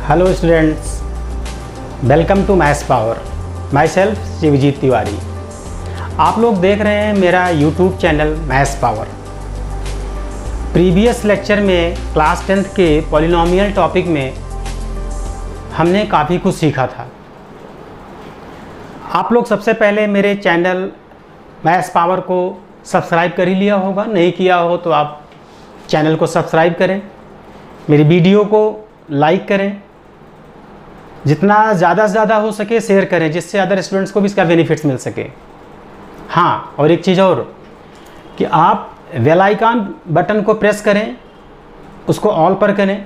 Hello students, welcome to Maths Power. Myself Shivjeet Tiwari. आप लोग देख रहे हैं मेरा YouTube channel Maths Power. Previous lecture में क्लास 10th के पॉलिनोमियल टॉपिक में हमने काफ़ी कुछ सीखा था। आप लोग सबसे पहले मेरे चैनल मैथ्स पावर को सब्सक्राइब कर ही लिया होगा, नहीं किया हो तो आप चैनल को सब्सक्राइब करें, मेरी वीडियो को लाइक करें, जितना ज़्यादा से ज़्यादा हो सके शेयर करें, जिससे अदर स्टूडेंट्स को भी इसका बेनिफिट्स मिल सके। हाँ, और एक चीज़ और कि आप बेल आइकन बटन को प्रेस करें, उसको ऑल पर करें,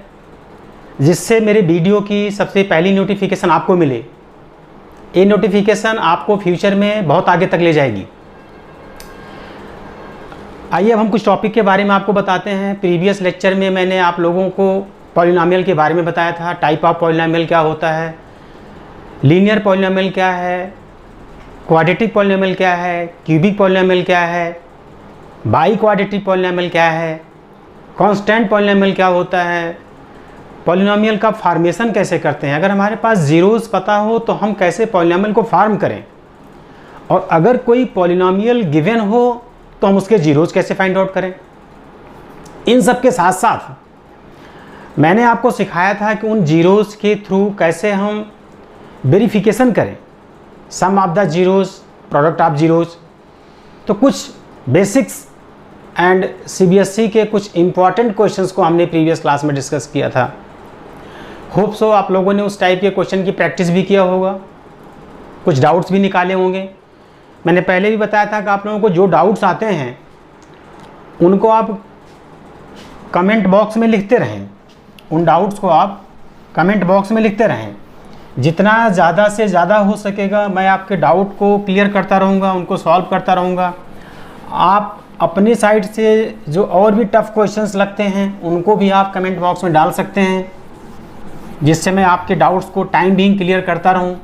जिससे मेरे वीडियो की सबसे पहली नोटिफिकेशन आपको मिले। ये नोटिफिकेशन आपको फ्यूचर में बहुत आगे तक ले जाएगी। आइए अब हम कुछ टॉपिक के बारे में आपको बताते हैं। प्रीवियस लेक्चर में मैंने आप लोगों को पॉलिनोमियल के बारे में बताया था। टाइप ऑफ पॉलिनोमियल क्या होता है, लीनियर पॉलिनोमियल क्या है, क्वाड्रेटिक पॉलिनोमियल क्या है, क्यूबिक पॉलिनोमियल क्या है, बाई क्वाड्रेटिक पॉलिनोमियल क्या है, कांस्टेंट पॉलिनोमियल क्या होता है, पॉलिनोमियल का फार्मेशन कैसे करते हैं। अगर हमारे पास जीरोस पता हो तो हम कैसे पॉलिनोमियल को फार्म करें, और अगर कोई पॉलिनोमियल गिवन हो तो हम उसके जीरोस कैसे फाइंड आउट करें। इन सब के साथ साथ मैंने आपको सिखाया था कि उन जीरोस के थ्रू कैसे हम वेरिफिकेशन करें, sum of the zeros, product of zeros. तो कुछ बेसिक्स एंड सीबीएसई के कुछ इंपॉर्टेंट क्वेश्चंस को हमने प्रीवियस क्लास में डिस्कस किया था। होप सो आप लोगों ने उस टाइप के क्वेश्चन की प्रैक्टिस भी किया होगा, कुछ डाउट्स भी निकाले होंगे। मैंने पहले भी बताया था कि आप लोगों को जो डाउट्स आते हैं उनको आप कमेंट बॉक्स में लिखते रहें, उन डाउट्स को आप कमेंट बॉक्स में लिखते रहें। जितना ज़्यादा से ज़्यादा हो सकेगा मैं आपके डाउट को क्लियर करता रहूँगा, उनको सॉल्व करता रहूँगा। आप अपनी साइड से जो और भी टफ़ क्वेश्चंस लगते हैं उनको भी आप कमेंट बॉक्स में डाल सकते हैं, जिससे मैं आपके डाउट्स को टाइम बीइंग क्लियर करता रहूँ।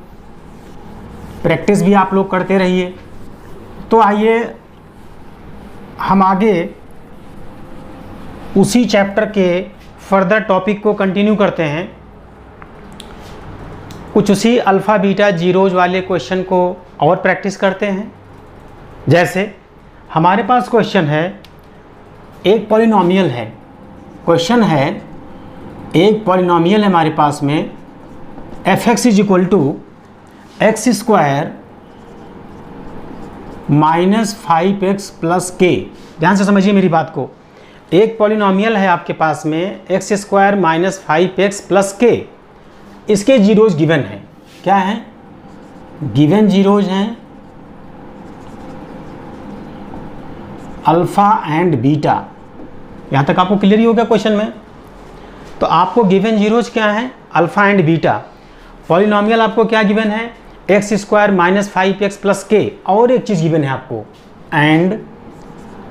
प्रैक्टिस भी आप लोग करते रहिए। तो आइए हम आगे उसी चैप्टर के फर्दर टॉपिक को कंटिन्यू करते हैं। कुछ उसी अल्फ़ा बीटा जीरोज वाले क्वेश्चन को और प्रैक्टिस करते हैं। जैसे हमारे पास क्वेश्चन है, एक पॉलिनोमियल है, क्वेश्चन है एक पॉलिनोमियल है हमारे पास में, f(x) = x² - 5x + k। ध्यान से समझिए मेरी बात को। एक पॉलिनोमियल है आपके पास में x² - 5x + k। इसके जीरोज गिवन हैं। क्या हैं? गिवन जीरोज हैं अल्फ़ा एंड बीटा। यहाँ तक आपको क्लियर ही हो गया क्वेश्चन में। तो आपको गिवन जीरोज क्या हैं? Alpha and beta. पॉलिनोमियल आपको क्या गिवन है? x² - 5x + k। और एक चीज़ गिवन है आपको, एंड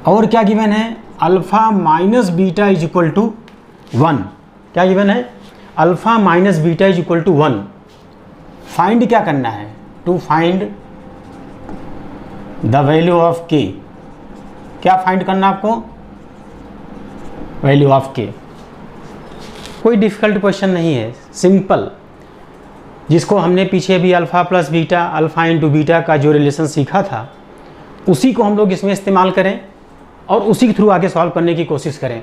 और क्या गिवन है? Alpha minus beta = 1। क्या गिवन है? Alpha minus beta = 1। फाइंड क्या करना है? To find the value of k। क्या फाइंड करना आपको? Value of k। कोई डिफ़िकल्ट क्वेश्चन नहीं है, सिंपल, जिसको हमने पीछे भी alpha plus beta, alpha into beta का जो रिलेशन सीखा था उसी को हम लोग इसमें इस्तेमाल करें और उसी के थ्रू आगे सॉल्व करने की कोशिश करें।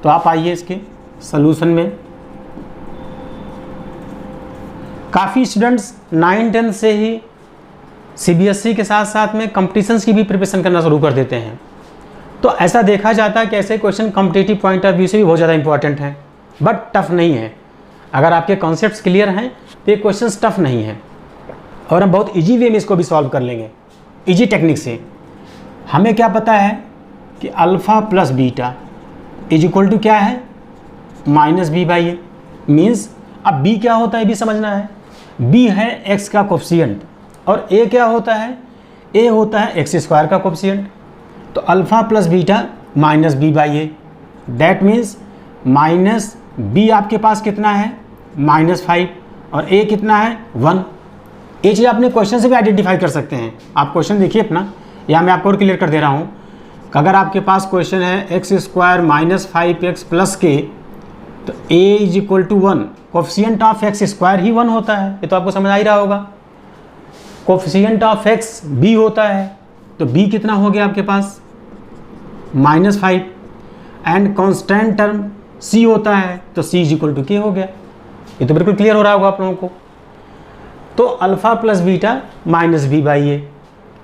तो आप आइए इसके सलूशन में। काफ़ी स्टूडेंट्स 9-10 से ही सीबीएसई के साथ साथ में कॉम्पिटिशन्स की भी प्रिपरेशन करना शुरू कर देते हैं। तो ऐसा देखा जाता है कि ऐसे question competitive point of view से भी बहुत ज़्यादा इंपॉर्टेंट हैं, बट टफ नहीं है। अगर आपके कॉन्सेप्ट्स क्लियर हैं तो ये क्वेश्चंस टफ नहीं है, और हम बहुत इजी वे में इसको भी सॉल्व कर लेंगे, इजी टेक्निक से। हमें क्या पता है कि अल्फ़ा प्लस बीटा = क्या है? -b/a। मीन्स अब b क्या होता है भी समझना है। b है x का कोफिशिएंट, और a क्या होता है? a होता है x² का कोफिशिएंट। तो alpha plus beta -b/a, that means -b आपके पास कितना है? -5, और a कितना है? 1। ये चीज़ आपने क्वेश्चन से भी आइडेंटिफाई कर सकते हैं। आप क्वेश्चन देखिए अपना, या मैं आपको और क्लियर कर दे रहा हूँ कि अगर आपके पास क्वेश्चन है x² - 5x + k तो a is equal to 1, coefficient of x square ही 1 होता है, ये तो आपको समझ आ ही रहा होगा। कोफिशिएंट ऑफ एक्स b होता है, तो b कितना हो गया आपके पास -5, एंड कांस्टेंट टर्म c होता है, तो c is equal to k हो गया। ये तो बिल्कुल क्लियर हो रहा होगा आप लोगों को। तो alpha plus beta minus b by a,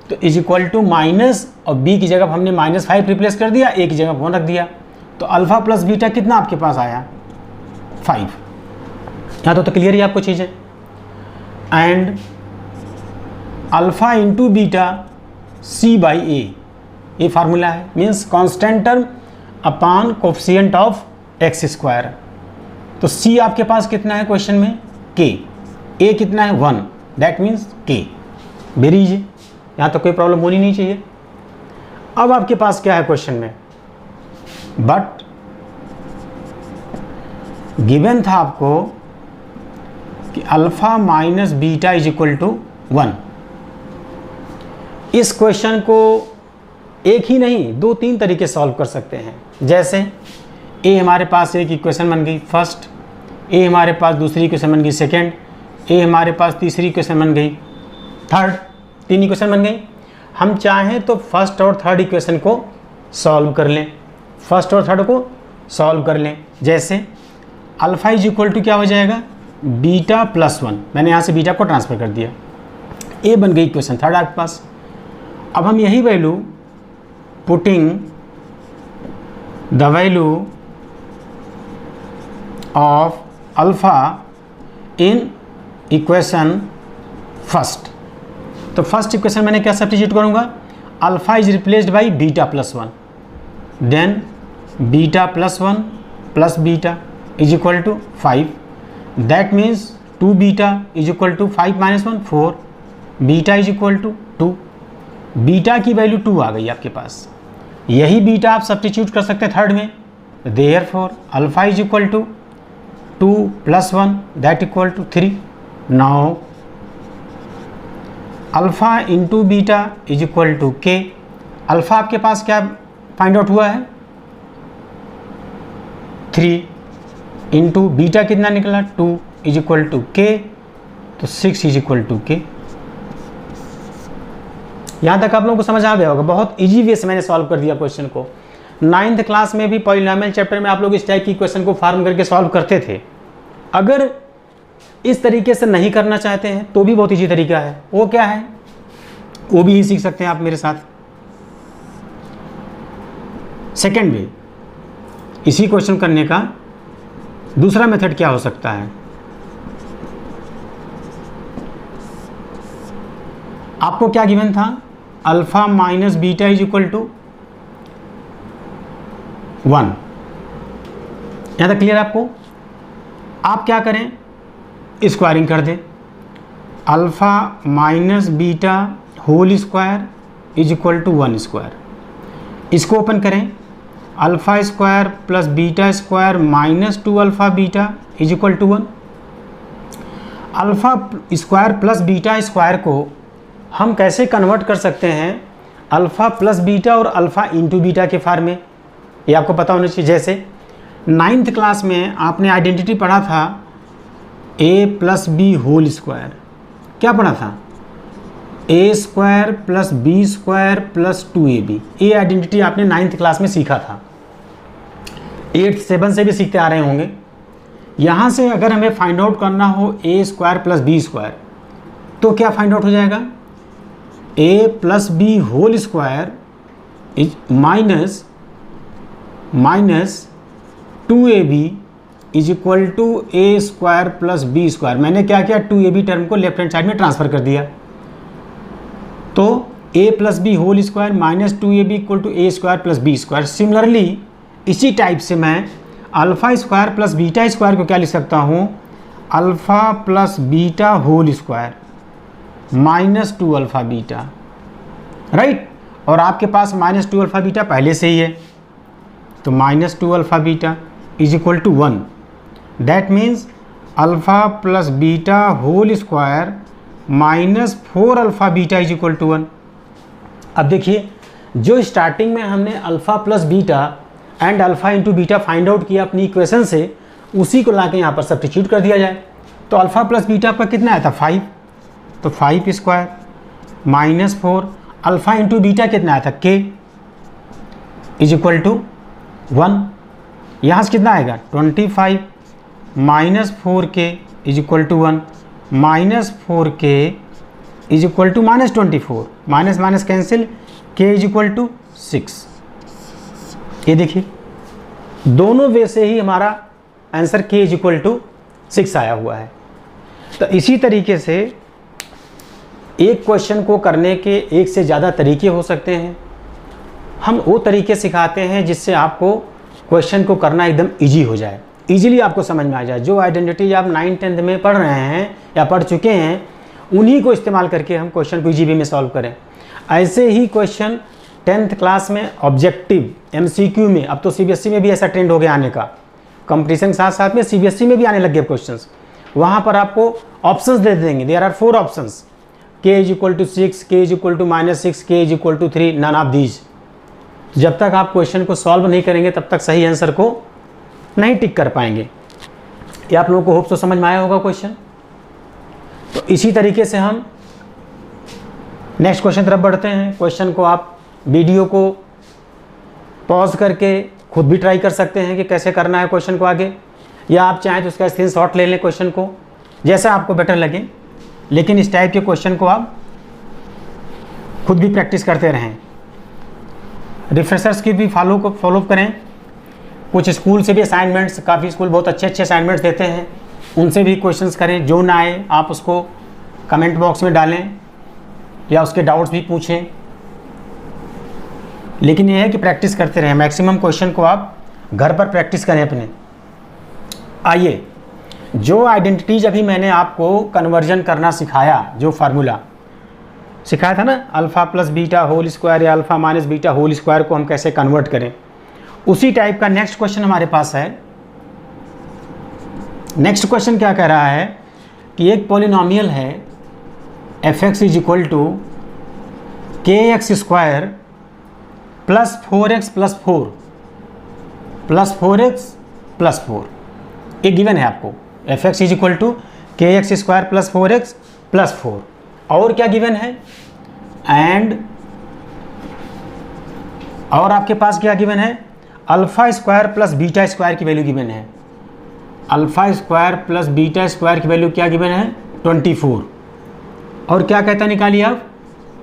तो इज इक्वल टू माइनस, और b की जगह हमने -5 रिप्लेस कर दिया, a की जगह 1 रख दिया, तो अल्फा प्लस बीटा कितना आपके पास आया 5। यहाँ तो क्लियर ही आपको चीज़ें। And alpha into beta c by a, ये फार्मूला है, means constant term upon coefficient of x square. तो c आपके पास कितना है क्वेश्चन में k, a कितना है 1, that means k। Very easy, यहाँ तो कोई प्रॉब्लम होनी नहीं चाहिए। अब आपके पास क्या है क्वेश्चन में, बट गिवन था आपको कि alpha minus beta is equal to 1। इस क्वेश्चन को एक ही नहीं 2-3 तरीके सॉल्व कर सकते हैं। जैसे a हमारे पास एक इक्वेशन बन गई फर्स्ट, a हमारे पास दूसरी इक्वेशन बन गई सेकेंड, a हमारे पास तीसरी इक्वेशन बन गई थर्ड, 3 इक्वेशन बन गई। हम चाहें तो फर्स्ट और थर्ड इक्वेशन को सॉल्व कर लें, फर्स्ट और थर्ड को सॉल्व कर लें। जैसे अल्फा इज इक्वल टू क्या हो जाएगा बीटा प्लस 1, मैंने यहाँ से बीटा को ट्रांसफ़र कर दिया, a बन गई इक्वेशन थर्ड आपके पास। अब हम यही value putting the value of alpha in equation first, तो फर्स्ट इक्वेशन मैंने क्या सब्स्टिट्यूट करूँगा, alpha is replaced by beta plus 1, then beta plus 1 plus beta is equal to 5, that means 2 beta is equal to 5 minus 1 4, beta is equal to 2, beta की value 2 आ गई आपके पास। यही beta आप substitute कर सकते हैं थर्ड में, therefore alpha is equal to 2 plus 1 that equal to 3। Now alpha into beta is equal to k, alpha आपके पास क्या फाइंड आउट हुआ है 3, इंटू बीटा कितना निकला 2 इज इक्वल टू के, तो 6 इज इक्वल टू के। यहाँ तक आप लोगों को समझ आ गया होगा, बहुत इजी वे से मैंने सॉल्व कर दिया क्वेश्चन को। 9th क्लास में भी पॉलिनोमियल चैप्टर में आप लोग इस टाइप की क्वेश्चन को फॉर्म करके सॉल्व करते थे। अगर इस तरीके से नहीं करना चाहते हैं तो भी बहुत इजी तरीका है, वो क्या है वो भी सीख सकते हैं आप मेरे साथ। सेकेंड वे इसी क्वेश्चन करने का दूसरा मेथड क्या हो सकता है, आपको क्या गिवन था alpha minus beta is equal to 1, यहाँ तक क्लियर आपको। आप क्या करें स्क्वायरिंग कर दें, alpha minus beta whole square is equal to 1 square, इसको ओपन करें, alpha square plus beta square minus 2 alpha beta is equal to 1। Alpha square plus beta square को हम कैसे कन्वर्ट कर सकते हैं अल्फ़ा प्लस बीटा और अल्फ़ा इंटू बीटा के फार्म में, ये आपको पता होना चाहिए। जैसे 9th क्लास में आपने आइडेंटिटी पढ़ा था a plus b whole square, क्या पढ़ा था a square plus b square plus 2ab, ये आइडेंटिटी आपने 9th क्लास में सीखा था, 8th 7 से भी सीखते आ रहे होंगे। यहाँ से अगर हमें फाइंड आउट करना हो a square plus b square, तो क्या फाइंड आउट हो जाएगा a plus b whole square is minus 2ab is equal to a square plus b square. मैंने क्या किया 2ab टर्म को लेफ्ट हैंड साइड में ट्रांसफ़र कर दिया, तो a plus b whole square minus 2ab equal to a square plus b square. Similarly इसी type से मैं alpha square plus beta square को क्या लिख सकता हूँ, alpha plus beta whole square minus 2 alpha beta, right. और आपके पास माइनस 2 अल्फ़ा बीटा पहले से ही है, तो minus 2 alpha beta is equal to 1, that means alpha plus beta whole square minus 4 alpha beta is equal to 1। अब देखिए जो स्टार्टिंग में हमने alpha plus beta and alpha into beta find out किया अपनी इक्वेशन से, उसी को ला के यहाँ पर सब्स्टिट्यूट कर दिया जाए। तो अल्फ़ा प्लस बीटा आपका कितना आया था 5, तो 5 square minus 4, alpha into beta कितना आया था k इज इक्वल टू 1। यहाँ से कितना आएगा 25 minus 4k is equal to 1, minus 4k is equal to minus 24, minus minus cancel, k is equal to 6। ये देखिए दोनों वे से ही हमारा answer k is equal to 6 आया हुआ है। तो इसी तरीके से एक क्वेश्चन को करने के एक से ज़्यादा तरीके हो सकते हैं। हम वो तरीके सिखाते हैं जिससे आपको क्वेश्चन को करना एकदम इजी हो जाए, इजीली आपको समझ में आ जाए। जो आइडेंटिटी आप 9th-10th में पढ़ रहे हैं या पढ़ चुके हैं, उन्हीं को इस्तेमाल करके हम क्वेश्चन को इजी वे में सॉल्व करें। ऐसे ही क्वेश्चन 10th क्लास में ऑब्जेक्टिव MCQ में, अब तो CBSE में भी ऐसा ट्रेंड हो गया आने का, कंपटीशन के साथ साथ में CBSE में भी आने लग गए क्वेश्चंस। वहाँ पर आपको ऑप्शंस दे देंगे, there are 4 options, k is equal to 6, k is equal to -6, k is equal to 3, none of these. जब तक आप क्वेश्चन को सॉल्व नहीं करेंगे तब तक सही आंसर को नहीं टिक कर पाएंगे। ये आप लोगों को होप तो समझ में आया होगा क्वेश्चन। तो इसी तरीके से हम नेक्स्ट क्वेश्चन तरफ बढ़ते हैं। क्वेश्चन को आप वीडियो को पॉज करके खुद भी ट्राई कर सकते हैं कि कैसे करना है क्वेश्चन को आगे, या आप चाहें तो उसका स्क्रीनशॉट ले लें क्वेश्चन को, जैसा आपको बेटर लगे। लेकिन इस टाइप के क्वेश्चन को आप खुद भी प्रैक्टिस करते रहें। रिफ्रेशर्स की भी फॉलो करें। कुछ स्कूल से भी असाइनमेंट्स, काफ़ी स्कूल बहुत अच्छे असाइनमेंट्स देते हैं, उनसे भी क्वेश्चंस करें। जो ना आए आप उसको कमेंट बॉक्स में डालें या उसके डाउट्स भी पूछें। लेकिन यह है कि प्रैक्टिस करते रहें। मैक्सिमम क्वेश्चन को आप घर पर प्रैक्टिस करें अपने। आइए, जो आइडेंटिटीज अभी मैंने आपको कन्वर्जन करना सिखाया, जो फार्मूला सिखाया था ना, alpha plus beta whole square या alpha minus beta whole square को हम कैसे कन्वर्ट करें, उसी टाइप का नेक्स्ट क्वेश्चन हमारे पास है। नेक्स्ट क्वेश्चन क्या कह रहा है कि एक पॉलिनोमियल है f(x) is equal to kx square plus 4x plus 4 plus 4x plus 4। ये गिवन है आपको, f(x) is equal to kx square plus 4x plus 4। और क्या गिवन है, एंड और आपके पास क्या गिवन है, alpha square plus beta square की वैल्यू गिवन है। Alpha square plus beta square की वैल्यू क्या गिवन है 24। और क्या कहता है निकालिए आप,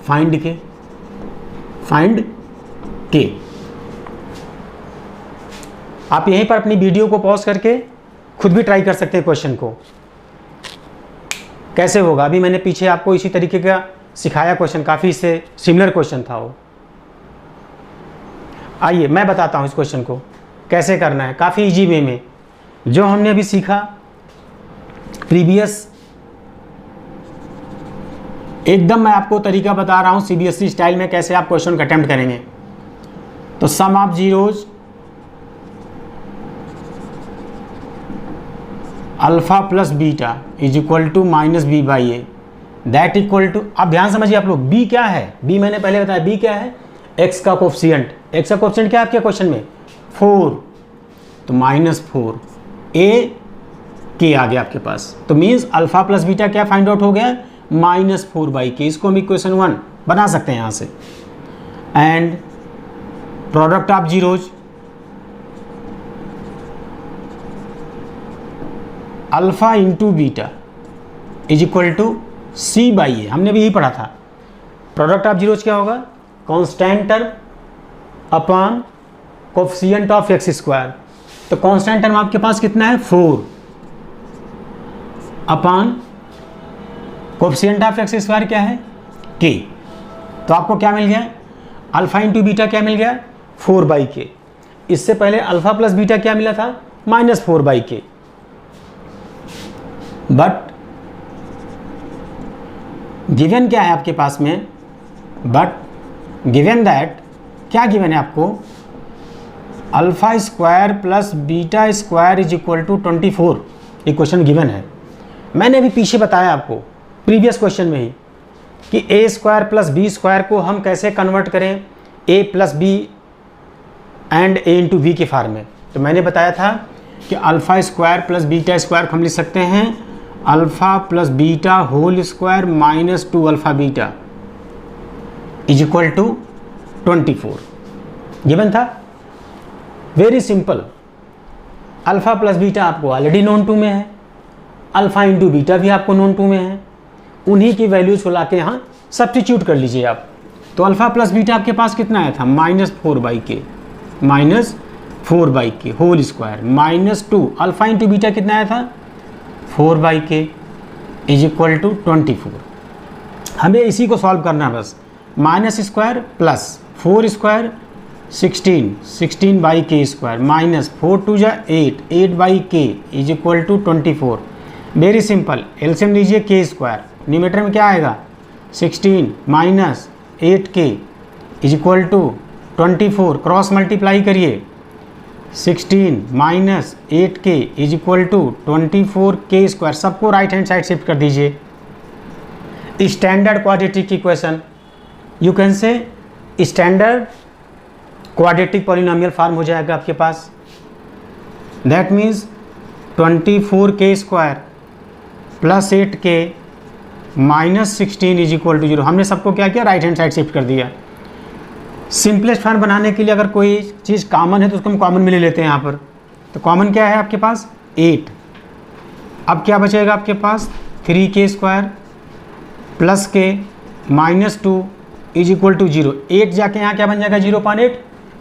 फाइंड के। आप यहीं पर अपनी वीडियो को पॉज करके खुद भी ट्राई कर सकते हैं क्वेश्चन को कैसे होगा। अभी मैंने पीछे आपको इसी तरीके का सिखाया क्वेश्चन, काफ़ी इससे सिमिलर क्वेश्चन था वो। आइए मैं बताता हूँ इस क्वेश्चन को कैसे करना है, काफ़ी इजी वे में। जो हमने अभी सीखा प्रीवियस, एकदम मैं आपको तरीका बता रहा हूँ CBSE स्टाइल में कैसे आप क्वेश्चन का अटेम्प्ट करेंगे। तो sum of zeros alpha plus beta is equal to minus b by a, that equal to, अब ध्यान समझिए आप लोग, बी क्या है, बी मैंने पहले बताया, बी क्या है, एक्स का कोफिशिएंट। एक्स का कोफिशिएंट क्या है आपके क्वेश्चन में 4, तो -4, ए के आ गया आपके पास। तो मीन्स अल्फ़ा प्लस बीटा क्या फाइंड आउट हो गया -4/k। इसको हम इक्वेशन 1 बना सकते हैं यहाँ से। And product of zeros alpha into beta is equal to c/a, हमने भी यही पढ़ा था। प्रोडक्ट ऑफ जीरोज क्या होगा, constant term upon coefficient of x square. तो कांस्टेंट टर्म आपके पास कितना है 4 upon coefficient of x square क्या है k। तो आपको क्या मिल गया, अल्फ़ा इंटू बीटा क्या मिल गया 4/k। इससे पहले अल्फ़ा प्लस बीटा क्या मिला था -4/k। बट गिवन क्या है आपके पास में, बट गिवन दैट क्या गिवन है आपको, alpha square plus beta square is equal to 24। ये क्वेश्चन गिवन है। मैंने अभी पीछे बताया आपको प्रीवियस क्वेश्चन में ही कि a square plus b square को हम कैसे कन्वर्ट करें a plus b and a into b के फॉर्म में। तो मैंने बताया था कि alpha square plus beta square को हम लिख सकते हैं alpha plus beta whole square minus 2 alpha beta is equal to 24। Given था, very simple. Alpha plus beta आपको ऑलरेडी नोन टू में है, अल्फ़ा इंटू बीटा भी आपको नोन टू में है, उन्हीं की वैल्यूज को ला के यहाँ सब्स्टिट्यूट कर लीजिए आप। तो अल्फ़ा प्लस बीटा आपके पास कितना आया था, -4/k whole square minus 2 alpha into beta कितना आया था 4/k इज इक्वल टू 24। हमें इसी को सॉल्व करना है बस। Minus square plus 4 square 16/k square minus 4 2 जा 8/k is equal to 24। Very simple, LCM लीजिए k स्क्वायर, न्यूमरेटर में क्या आएगा 16 minus 8k is equal to 24, cross multiply करिए 16 minus 8k is equal to 24k square. सबको right hand side shift कर दीजिए। Standard quadratic equation, you can say standard quadratic polynomial form हो जाएगा आपके पास। That means 24k square plus 8k minus 16 is equal to 0। हमने सबको क्या किया, राइट हैंड साइड शिफ्ट कर दिया। सिंपलेस्ट फॉर्म बनाने के लिए अगर कोई चीज़ कॉमन है तो उसको हम कॉमन में ले लेते हैं यहाँ पर। तो कॉमन क्या है आपके पास 8। अब क्या बचेगा आपके पास 3k square plus k minus 2 is equal to 0। 8 जाके यहाँ क्या बन जाएगा 0.8,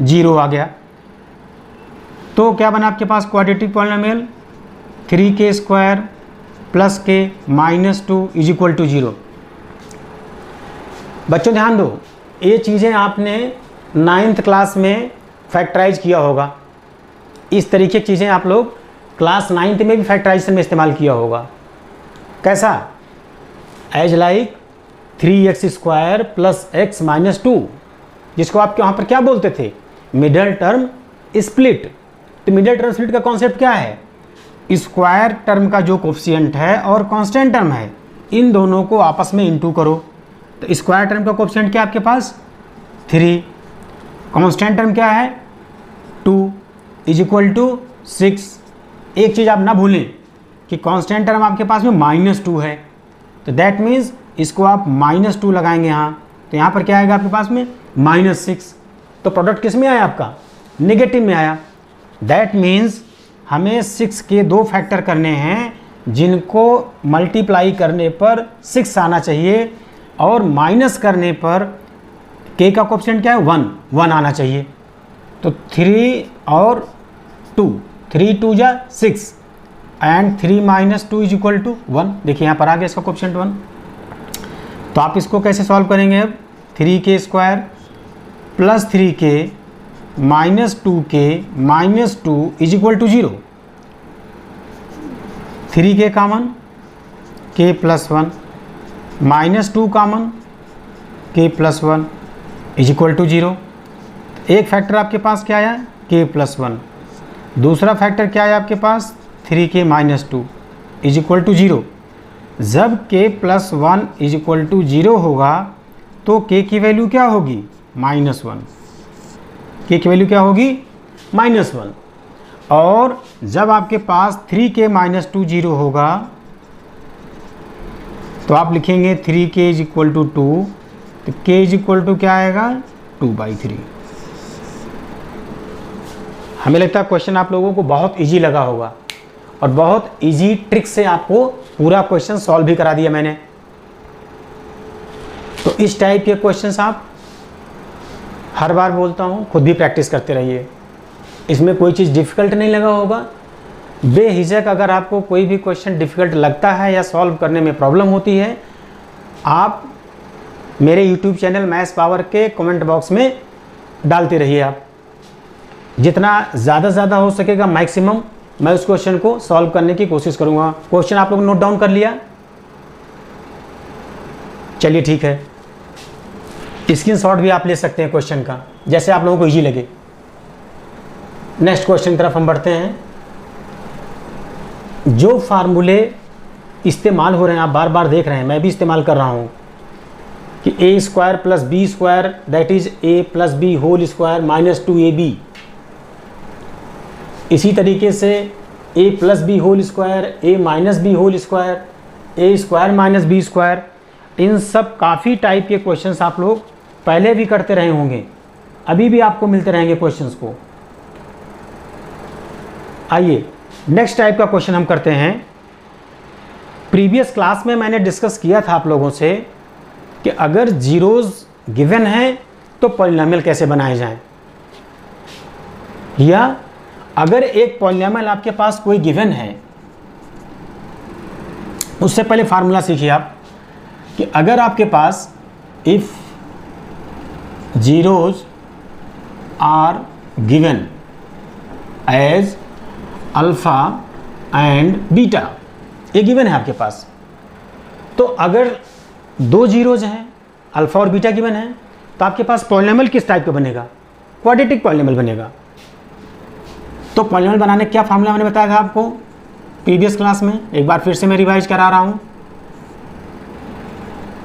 0 आ गया। तो क्या बना आपके पास quadratic polynomial 3k square plus k minus 2 is equal to 0। बच्चों ध्यान दो, ये चीज़ें आपने 9th क्लास में फैक्टराइज किया होगा। इस तरीके की चीज़ें आप लोग क्लास 9th में भी फैक्टराइजेशन में इस्तेमाल किया होगा। कैसा, as like 3x square plus x minus 2, जिसको आप वहाँ पर क्या बोलते थे, मिडल टर्म स्प्लिट। तो मिडल टर्म स्प्लिट का कॉन्सेप्ट क्या है, स्क्वायर टर्म का जो कोफिशिएंट है और कांस्टेंट टर्म है, इन दोनों को आपस में इंटू करो। तो स्क्वायर टर्म का कोफिशिएंट क्या आपके पास 3, कांस्टेंट टर्म क्या है 2 इज इक्वल टू 6। एक चीज़ आप ना भूलें कि कांस्टेंट टर्म आपके पास में -2 है, तो दैट मीन्स इसको आप -2 लगाएंगे यहाँ, तो यहाँ पर क्या आएगा आपके पास में -6। तो प्रोडक्ट किस में आया आपका, नेगेटिव में आया। दैट मीन्स हमें 6 के 2 फैक्टर करने हैं जिनको मल्टीप्लाई करने पर 6 आना चाहिए और माइनस करने पर k का कोफिशिएंट क्या है 1 आना चाहिए। तो 3 और 2, 3 2 जा 6 and 3 minus 2 is equal to 1। देखिए यहाँ पर आ गया इसका कोफिशिएंट 1। तो आप इसको कैसे सॉल्व करेंगे, अब 3k square plus 3k minus 2k minus 2 is equal to 0। 3k common k plus 1 minus 2 common k plus 1 is equal to 0। एक फैक्टर आपके पास क्या आया k प्लस 1, दूसरा फैक्टर क्या आया आपके पास 3k minus 2 is equal to 0। जब k plus 1 is equal to 0 होगा तो k की वैल्यू क्या होगी -1। k की वैल्यू क्या होगी -1। और जब आपके पास 3k माइनस 2 0 होगा तो आप लिखेंगे 3k इज इक्वल टू 2, तो k इज इक्वल टू क्या आएगा 2/3। हमें लगता है क्वेश्चन आप लोगों को बहुत इजी लगा होगा और बहुत इजी ट्रिक से आपको पूरा क्वेश्चन सॉल्व भी करा दिया मैंने। तो इस टाइप के क्वेश्चंस आप हर बार बोलता हूँ खुद भी प्रैक्टिस करते रहिए। इसमें कोई चीज़ डिफ़िकल्ट नहीं लगा होगा। बेहिचक अगर आपको कोई भी क्वेश्चन डिफ़िकल्ट लगता है या सॉल्व करने में प्रॉब्लम होती है, आप मेरे YouTube चैनल मैथ्स पावर के कमेंट बॉक्स में डालते रहिए। आप जितना ज़्यादा से ज़्यादा हो सकेगा मैक्सिमम मैं उस क्वेश्चन को सॉल्व करने की कोशिश करूँगा। क्वेश्चन आप लोग नोट डाउन कर लिया, चलिए ठीक है। स्क्रीनशॉट भी आप ले सकते हैं क्वेश्चन का, जैसे आप लोगों को इजी लगे। नेक्स्ट क्वेश्चन की तरफ हम बढ़ते हैं। जो फार्मूले इस्तेमाल हो रहे हैं, आप बार बार देख रहे हैं, मैं भी इस्तेमाल कर रहा हूँ कि a square plus b square that is a plus b whole square minus 2ab। इसी तरीके से a plus b whole square, a minus b whole square, a square minus b square, इन सब काफ़ी टाइप के क्वेश्चंस आप लोग पहले भी करते रहे होंगे, अभी भी आपको मिलते रहेंगे क्वेश्चंस को। आइए नेक्स्ट टाइप का क्वेश्चन हम करते हैं। प्रीवियस क्लास में मैंने डिस्कस किया था आप लोगों से कि अगर जीरोज गिवन है तो पॉलिनॉमियल कैसे बनाए जाएं, या अगर एक पॉलिनॉमियल आपके पास कोई गिवन है, उससे पहले फार्मूला सीखिए आप कि अगर आपके पास if zeros are given as alpha and beta, ये गिवन है आपके पास, तो अगर दो जीरोज हैं, अल्फा और बीटा गिवन है, तो आपके पास पॉलिनॉमियल किस टाइप का बनेगा? क्वाड्रेटिक पॉलिनॉमियल बनेगा। तो पॉलिनॉमियल बनाने क्या फार्मूला मैंने बताया था आपको प्रीवियस क्लास में, एक बार फिर से मैं रिवाइज करा रहा हूँ।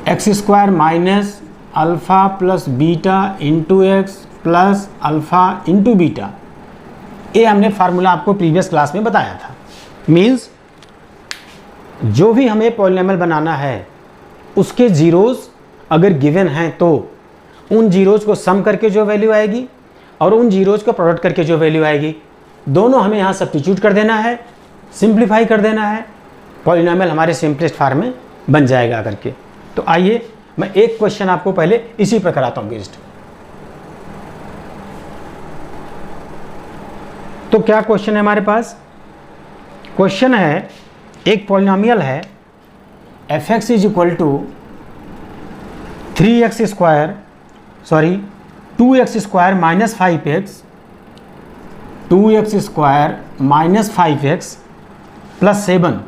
X square minus alpha plus beta into x plus alpha into beta, ये हमने फार्मूला आपको प्रीवियस क्लास में बताया था। मीन्स जो भी हमें पॉलिनॉमियल बनाना है उसके जीरोज अगर गिवन हैं तो उन जीरोज को सम करके जो वैल्यू आएगी और उन जीरोज को प्रोडक्ट करके जो वैल्यू आएगी, दोनों हमें यहाँ सब्स्टिट्यूट कर देना है, सिंप्लीफाई कर देना है, पॉलिनॉमियल हमारे सिंपलेस्ट फॉर्म में बन जाएगा करके। तो आइए मैं एक क्वेश्चन आपको पहले इसी पर कराता हूँ बेस्ड। तो क्या क्वेश्चन है हमारे पास? क्वेश्चन है एक पॉलिनॉमियल है f x is equal to 3x square sorry 2x square minus 5x 2x square minus 5x plus 7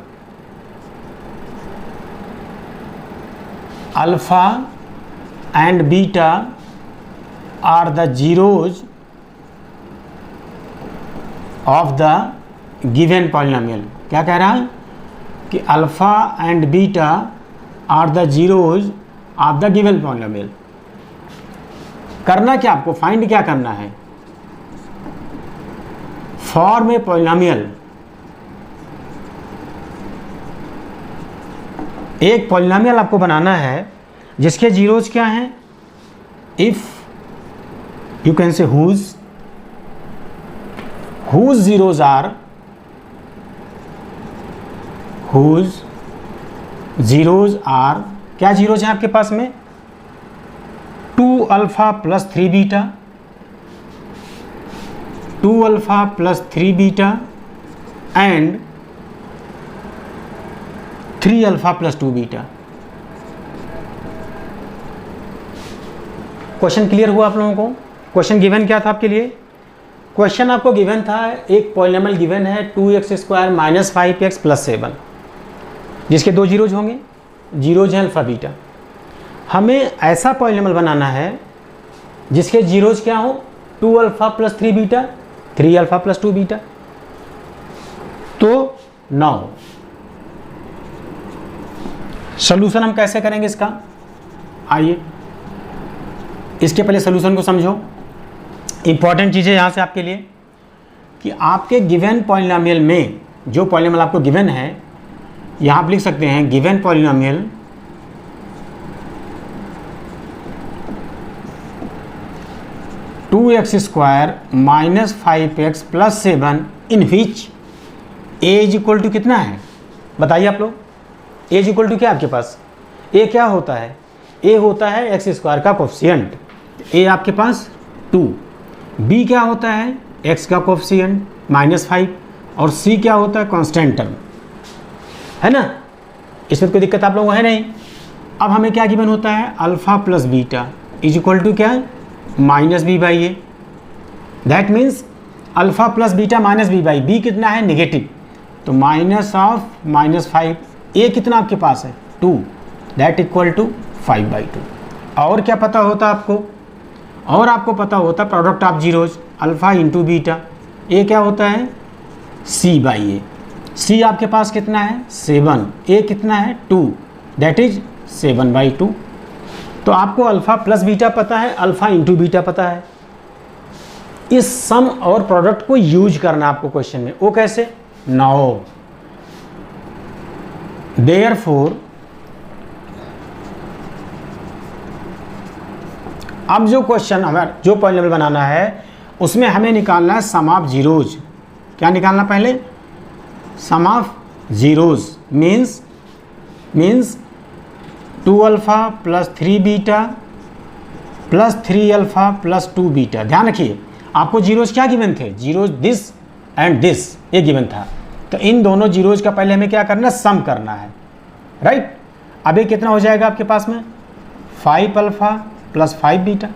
alpha and beta are the zeros of the given polynomial. क्या कह रहा है कि alpha and beta are the zeros of the given polynomial. करना क्या आपको, find क्या करना है? फॉर्म ए पॉलिनॉमियल, एक पॉलिनॉमियल आपको बनाना है जिसके जीरोज क्या हैं? इफ यू कैन से whose zeros are, whose zeros are, क्या जीरोज हैं आपके पास में? 2 alpha plus 3 beta, 2 alpha plus 3 beta and 3 alpha plus 2 beta. Question clear हुआ आप लोगों को? क्वेश्चन गिवन क्या था आपके लिए? क्वेश्चन आपको गिवन था एक पॉलिनॉमियल गिवन है 2x square minus 5x plus 7, जिसके दो जीरोज होंगे, जीरोज हैं अल्फा बीटा। हमें ऐसा पॉलिनॉमियल बनाना है जिसके जीरोज क्या हो? 2 alpha plus 3 beta, 3 alpha plus 2 beta. तो नाउ सॉल्यूशन हम कैसे करेंगे इसका? आइए इसके पहले सॉल्यूशन को समझो। इंपॉर्टेंट चीज़ें यहाँ से आपके लिए कि आपके गिवन पॉलिनॉमियल में जो पॉलिनॉमियल आपको गिवन है, यहाँ आप लिख सकते हैं given polynomial two x square minus 5x plus 7 in which a is equal to कितना है? बताइए आप लोग, ए इज इक्वल टू क्या आपके पास? ए क्या होता है? ए होता है एक्स स्क्वायर का कोफिशिएंट, ए आपके पास 2, बी क्या होता है? एक्स का कोफिशिएंट -5, और सी क्या होता है? कांस्टेंट टर्म, है ना? इसमें कोई दिक्कत आप लोगों को है नहीं। अब हमें क्या गिवन होता है? Alpha plus beta is equal to क्या है? Minus b by a. That means alpha plus beta minus b by b कितना है? नेगेटिव, तो माइनस ऑफ -5, ए कितना आपके पास है? 2, दैट इक्वल टू 5/2। और क्या पता होता आपको? और आपको पता होता product of zeros alpha into beta, ए क्या होता है? सी बाई ए। सी आपके पास कितना है? 7, ए कितना है? 2, दैट इज 7/2। तो आपको अल्फा प्लस बीटा पता है, अल्फा इंटू बीटा पता है। इस सम और प्रोडक्ट को यूज करना आपको क्वेश्चन में। वो कैसे? नाउ देयरफॉर अब जो क्वेश्चन हमें जो पॉलिनोमियल बनाना है उसमें हमें निकालना है सम ऑफ जीरोज। क्या निकालना पहले? Sum of zeros means 2 alpha plus 3 beta plus 3 alpha plus 2 beta. ध्यान रखिए आपको जीरोज क्या गिवन थे? जीरोज दिस एंड दिस ये गिवन था, तो इन दोनों जीरोज का पहले हमें क्या करना है? सम करना है, राइट। अब ये कितना हो जाएगा आपके पास में? 5 alpha plus 5 beta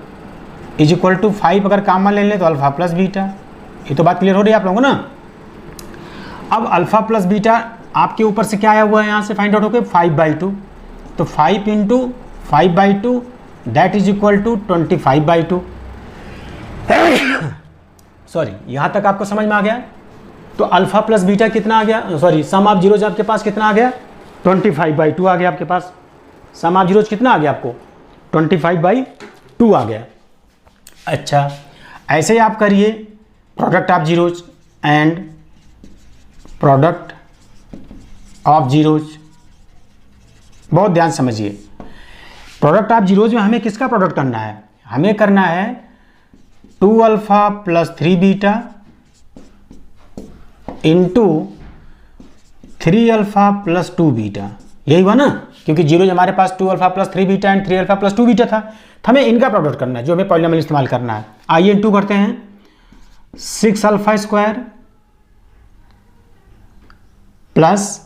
is equal to 5 अगर कॉमन ले लें तो अल्फ़ा प्लस बीटा। ये तो बात क्लियर हो रही है आप लोगों को ना। अब अल्फ़ा प्लस बीटा आपके ऊपर से क्या आया हुआ है, यहाँ से फाइंड आउट होकर 5/2, तो 5 into 5/2 that is equal to 25/2। Sorry, यहाँ तक आपको समझ में आ गया? तो अल्फ़ा प्लस बीटा कितना आ गया? सॉरी, सम ऑफ जीरोज आपके पास कितना आ गया? 25/2 आ गया आपके पास। सम ऑफ जीरोज कितना आ गया आपको? 25/2 आ गया। अच्छा, ऐसे ही आप करिए product of zeros and product of zeros. बहुत ध्यान समझिए, प्रोडक्ट ऑफ जीरोज में हमें किसका प्रोडक्ट करना है? हमें करना है 2 alpha plus 3 beta into 3 alpha plus 2 beta. यही हुआ ना, क्योंकि जीरोज हमारे पास 2 alpha plus 3 beta and 3 alpha plus 2 beta था, तो हमें इनका प्रोडक्ट करना है जो हमें पॉलिनोमियल इस्तेमाल करना है। आइए इंटू करते हैं। 6 alpha square plus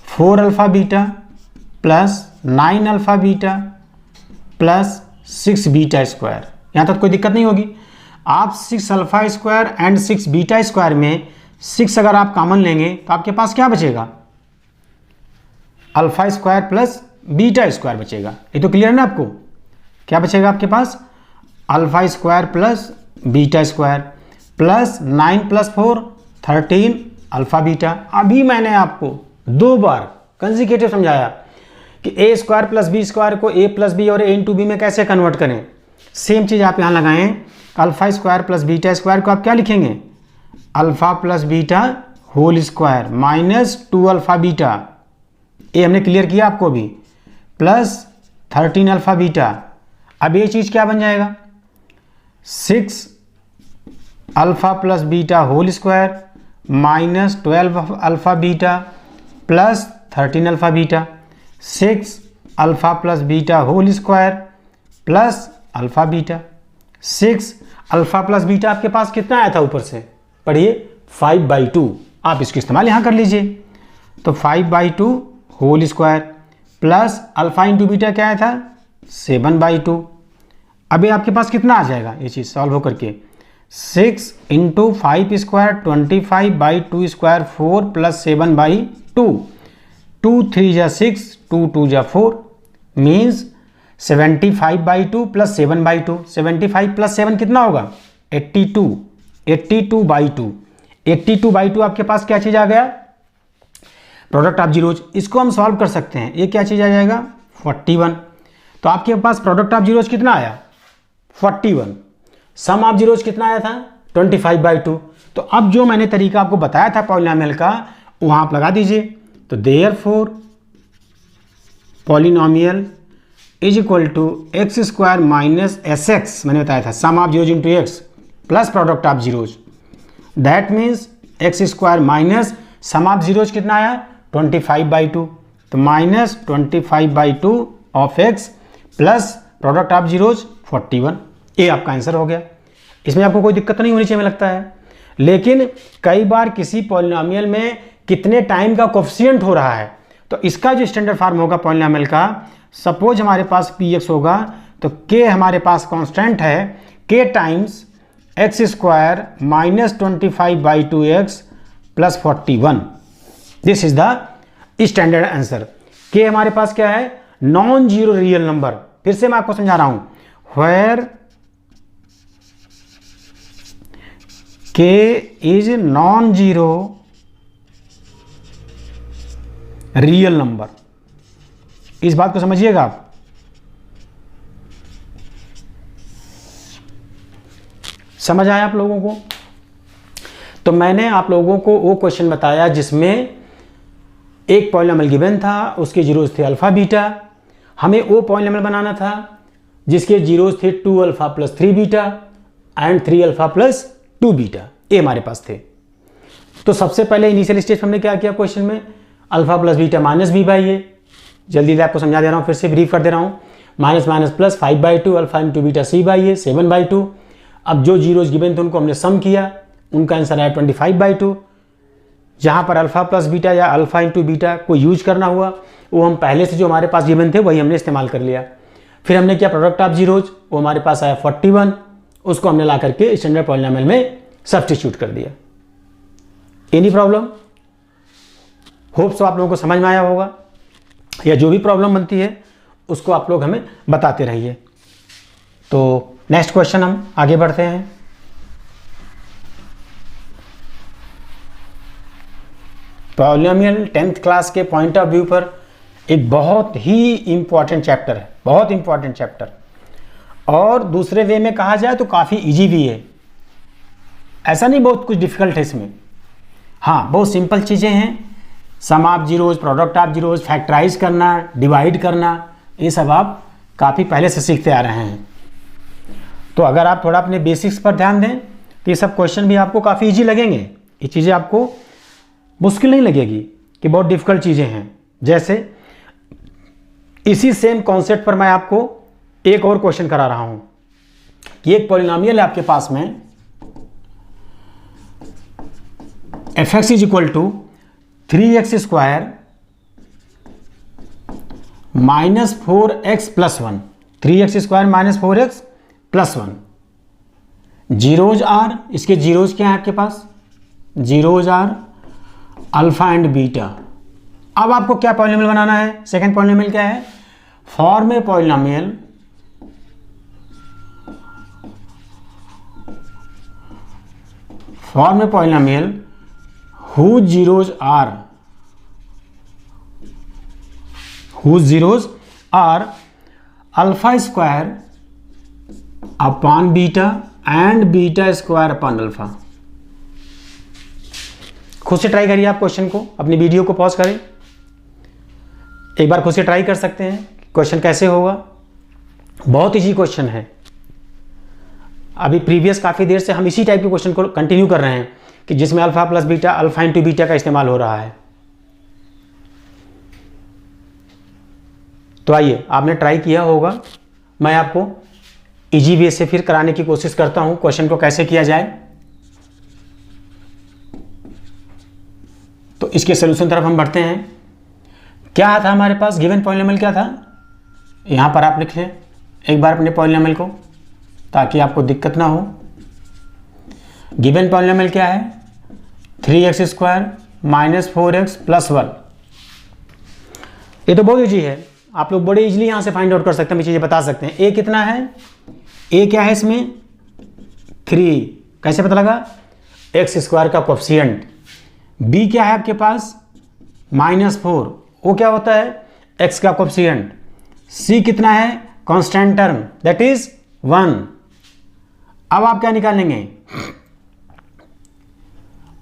4 alpha beta plus 9 alpha beta plus 6 beta square. यहाँ तक कोई दिक्कत नहीं होगी। आप 6 alpha square and 6 beta square में 6 अगर आप कॉमन लेंगे तो आपके पास क्या बचेगा? Alpha square plus beta square बचेगा। ये तो क्लियर है ना आपको? क्या बचेगा आपके पास? Alpha square plus beta square plus 9 plus 4 13 alpha beta. अभी मैंने आपको 2 बार कंसेक्यूटिव समझाया कि a square plus b square को ए प्लस बी और ए इंटू बी में कैसे कन्वर्ट करें। सेम चीज़ आप यहाँ लगाएं। Alpha square plus beta square को आप क्या लिखेंगे? Alpha plus beta whole square minus 2 alpha beta, ये हमने क्लियर किया आपको अभी, प्लस 13 अल्फ़ा बीटा। अब ये चीज़ क्या बन जाएगा? 6 alpha plus beta whole square minus 12 alpha beta plus 13 alpha beta. 6 alpha plus beta whole square plus alpha beta. 6 alpha plus beta आपके पास कितना आया था ऊपर से? पढ़िए 5/2। आप इसका इस्तेमाल यहाँ कर लीजिए। तो 5/2 whole square plus alpha into beta क्या आया था? 7/2। अभी आपके पास कितना आ जाएगा ये चीज़ सॉल्व होकर के? 6 इंटू 5 स्क्वायर 25/2 स्क्वायर 4 प्लस 7/2। 2 3 जा 6, 2 2 जा 4 मीन्स 75/2 प्लस 7/2। 75 प्लस 7 कितना होगा? 82। 82/2। 82/2 आपके पास क्या चीज़ आ गया? Product of zeros. इसको हम सॉल्व कर सकते हैं। ये क्या चीज़ आ जाएगा? 41। तो आपके पास प्रोडक्ट ऑफ जीरोज कितना आया? 41। सम ऑफ जीरोज कितना आया था? 25/2। तो अब जो मैंने तरीका आपको बताया था पॉलिनोमियल का, वहाँ आप लगा दीजिए। तो therefore polynomial is equal to x square minus s x, मैंने बताया था sum of zeros into x plus product of zeros. That means x square minus sum of zeros कितना आया? 25/2। तो minus 25/2 of x plus product of zeros 41। ये आपका answer हो गया। इसमें आपको कोई दिक्कत नहीं होनी चाहिए मुझे लगता है। लेकिन कई बार किसी पॉलिनोमियल में कितने टाइम का कोफिशिएंट हो रहा है, तो इसका जो स्टैंडर्ड फॉर्म होगा पॉलिनोमियल का, सपोज हमारे पास px होगा तो k हमारे पास कांस्टेंट है, k times x square minus 25/2x plus 41। This is the standard answer. k हमारे पास क्या है? Non zero real number. फिर से मैं आपको समझा रहा हूं, where k is non zero real number. इस बात को समझिएगा आप। समझ आया आप लोगों को? तो मैंने आप लोगों को वो क्वेश्चन बताया जिसमें एक पॉलिनॉमियल गिवन था, उसके जीरोज थे अल्फा बीटा। हमें वो पॉलिनॉमियल बनाना था जिसके जीरोज थे 2 alpha plus 3 beta and 3 alpha plus 2 beta, ये हमारे पास थे। तो सबसे पहले इनिशियल स्टेज हमने क्या किया क्वेश्चन में, alpha plus beta minus b by a. जल्दी से आपको समझा दे रहा हूँ, फिर से ब्रीफ कर दे रहा हूँ। Minus minus plus 5/2 alpha into beta c by a 7/2। अब जो जीरोज गिवन थे उनको हमने सम किया, उनका आंसर आया 25/2। जहाँ पर अल्फा प्लस बीटा या अल्फा इंटू बीटा को यूज करना हुआ, वो हम पहले से जो हमारे पास गिवन थे वही हमने इस्तेमाल कर लिया। फिर हमने किया प्रोडक्ट ऑफ जीरोज, वो हमारे पास आया 41, उसको हमने ला करके स्टैंडर्ड पॉलिनॉमियल में सब्स्टिट्यूट कर दिया। Any problem? होप सो आप लोगों को समझ में आया होगा, या जो भी प्रॉब्लम बनती है उसको आप लोग हमें बताते रहिए। तो नेक्स्ट क्वेश्चन हम आगे बढ़ते हैं। पॉलिनॉमियल 10th क्लास के पॉइंट ऑफ व्यू पर एक बहुत ही इंपॉर्टेंट चैप्टर है, बहुत इंपॉर्टेंट चैप्टर, और दूसरे वे में कहा जाए तो काफ़ी इजी भी है। ऐसा नहीं बहुत कुछ डिफिकल्ट है इसमें, हाँ बहुत सिंपल चीज़ें हैं। Sum of zeros, product of zeros, factorise करना, डिवाइड करना, ये सब आप काफ़ी पहले से सीखते आ रहे हैं। तो अगर आप थोड़ा अपने बेसिक्स पर ध्यान दें तो ये सब क्वेश्चन भी आपको काफ़ी इजी लगेंगे। ये चीज़ें आपको मुश्किल नहीं लगेगी कि बहुत डिफिकल्ट चीज़ें हैं। जैसे इसी सेम कॉन्सेप्ट पर मैं आपको एक और क्वेश्चन करा रहा हूं कि एक पॉलिनॉमियल है आपके पास में, fx is equal to 3x square minus 4x plus 1, 3x square minus 4x plus 1। Zeros are, इसके जीरोज क्या है आपके पास, zeros are alpha and beta. अब आपको क्या पॉलिनॉमियल बनाना है, सेकंड पॉलिनॉमियल क्या है, form a polynomial whose zeros are alpha square upon beta and beta square upon alpha। खुद से ट्राई करिए आप क्वेश्चन को, अपनी वीडियो को पॉज करें, एक बार खुद से ट्राई कर सकते हैं क्वेश्चन कैसे होगा। बहुत इजी क्वेश्चन है। अभी प्रीवियस काफ़ी देर से हम इसी टाइप के क्वेश्चन को कंटिन्यू कर रहे हैं कि जिसमें alpha plus beta, alpha into beta का इस्तेमाल हो रहा है। तो आइए, आपने ट्राई किया होगा, मैं आपको इजी वे से फिर कराने की कोशिश करता हूं क्वेश्चन को कैसे किया जाए। तो इसके सोल्यूशन तरफ हम बढ़ते हैं। क्या था हमारे पास, गिवन पॉलिनॉमियल क्या था, यहाँ पर आप लिख लें एक बार अपने पॉलिनॉमियल को ताकि आपको दिक्कत ना हो। गिवन पॉलिनॉमियल क्या है, 3x square minus 4x plus 1। ये तो बहुत ईजी है, आप लोग बड़े इजीली यहाँ से फाइंड आउट कर सकते हैं, चीज़ें बता सकते हैं। a कितना है, a क्या है इसमें 3, कैसे पता लगा, x स्क्वायर का कोएफिशिएंट। b क्या है आपके पास -4, वो क्या होता है x का कोएफिशिएंट। c कितना है, कांस्टेंट टर्म, दैट इज 1। अब आप क्या निकालेंगे,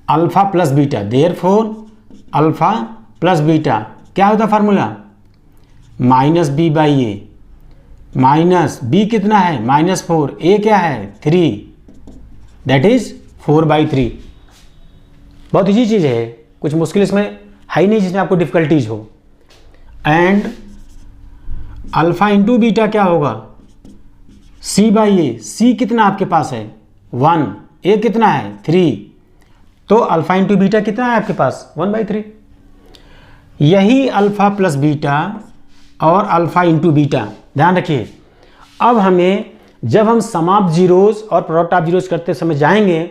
alpha plus beta, therefore alpha plus beta क्या होता फार्मूला, -b/a, माइनस b कितना है -4, a क्या है 3, दैट इज 4/3। बहुत इजी चीज़ है, कुछ मुश्किल इसमें है ही नहीं जिसमें आपको डिफिकल्टीज हो। एंड अल्फा इंटू बीटा क्या होगा, c/a, c कितना आपके पास है 1, a कितना है 3, तो अल्फा इंटू बीटा कितना है आपके पास 1/3। यही अल्फा प्लस बीटा और अल्फा इंटू बीटा, ध्यान रखिए। अब हमें जब हम सम ऑफ जीरोज और प्रोडक्ट ऑफ जीरोज करते समय जाएंगे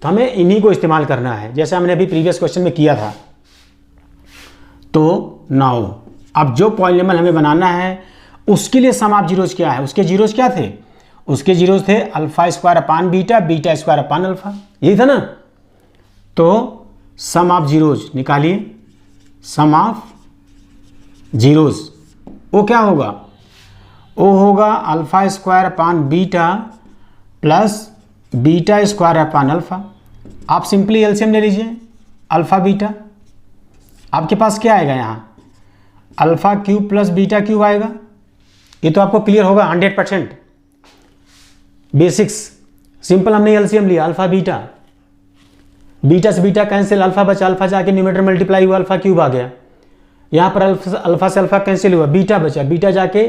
तो हमें इन्हीं को इस्तेमाल करना है, जैसे हमने अभी प्रीवियस क्वेश्चन में किया था। तो नाउ अब जो पॉलिनॉमियल हमें बनाना है उसके लिए सम ऑफ जीरोज क्या है, उसके जीरोज क्या थे, उसके जीरोज थे alpha square upon beta, beta square upon alpha, यही था ना। तो सम ऑफ जीरोज निकालिए, सम ऑफ जीरोज वो क्या होगा, वो होगा alpha square upon beta plus beta square upon alpha. आप सिंपली एलसीएम ले लीजिए, अल्फ़ा बीटा, आपके पास क्या आएगा यहाँ, alpha cube plus beta cube आएगा। ये तो आपको क्लियर होगा 100%, बेसिक्स। सिंपल हमने एलसीएम लिया, अल्फ़ा बीटा, बीटा से बीटा कैंसिल, अल्फ़ा बचा, अल्फ़ा जाके न्यूमरेटर मल्टीप्लाई हुआ, अल्फ़ा क्यूब आ गया। यहाँ पर अल्फ़ा से अल्फ़ा कैंसिल हुआ, बीटा बचा, बीटा जाके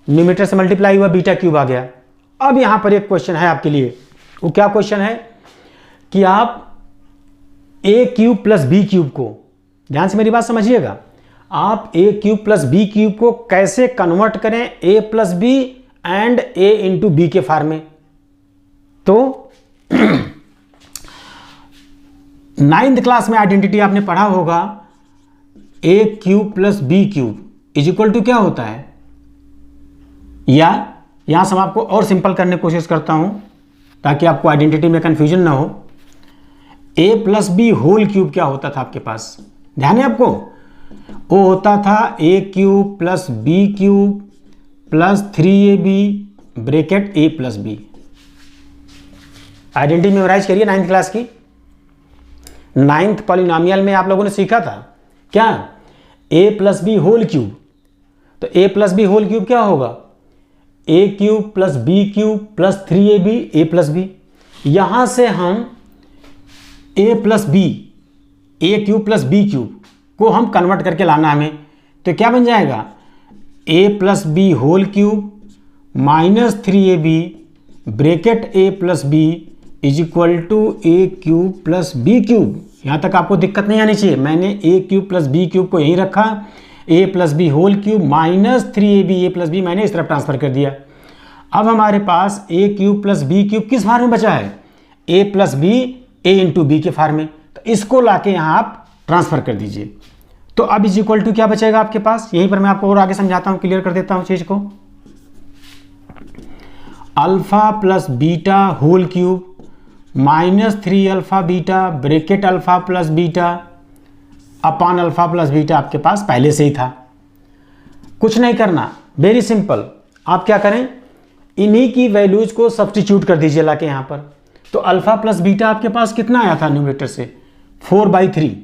न्यूमरेटर से मल्टीप्लाई हुआ, बीटा क्यूब आ गया। अब यहाँ पर एक क्वेश्चन है आपके लिए, वो क्या क्वेश्चन है कि आप a cube plus b cube को, ध्यान से मेरी बात समझिएगा, आप a cube plus b cube को कैसे कन्वर्ट करें a plus b and a into b के फॉर्म में। तो 9th क्लास में आइडेंटिटी आपने पढ़ा होगा, a cube plus b cube is equal to क्या होता है, या यहां से मैं आपको और सिंपल करने की कोशिश करता हूं ताकि आपको आइडेंटिटी में कंफ्यूजन ना हो। ए प्लस बी होल क्यूब क्या होता था आपके पास, ध्यान है आपको, वो होता था a cube plus b cube plus 3ab bracket a plus b. Identity memorize करिए 9th क्लास की। 9th पॉलिनोमियल में आप लोगों ने सीखा था क्या, a plus b whole cube. तो a plus b whole cube क्या होगा, a cube plus b cube plus 3ab a plus b. यहां से हम a plus b, a cube plus b cube को हम कन्वर्ट करके लाना हमें, तो क्या बन जाएगा, a plus b whole cube minus 3ab bracket a plus b is equal to a cube plus b cube. यहाँ तक आपको दिक्कत नहीं आनी चाहिए, मैंने a cube plus b cube को यहीं रखा, a plus b whole cube minus 3ab a plus b मैंने इस तरफ ट्रांसफर कर दिया। अब हमारे पास a cube plus b cube किस फॉर्म में बचा है, a plus b A into b के फॉर्म में, तो इसको लाके यहाँ आप ट्रांसफर कर दीजिए। तो अब इज इक्वल टू क्या बचेगा आपके पास, यहीं पर मैं आपको और आगे समझाता हूँ, क्लियर कर देता हूँ चीज को। Alpha plus beta whole cube minus 3 alpha beta bracket alpha plus beta upon alpha plus beta आपके पास पहले से ही था। कुछ नहीं करना, वेरी सिंपल, आप क्या करें, इन्हीं की वैल्यूज को सब्स्टिट्यूट कर दीजिए लाके यहाँ पर। तो अल्फा प्लस बीटा आपके पास कितना आया था न्यूमरेटर से, 4/3,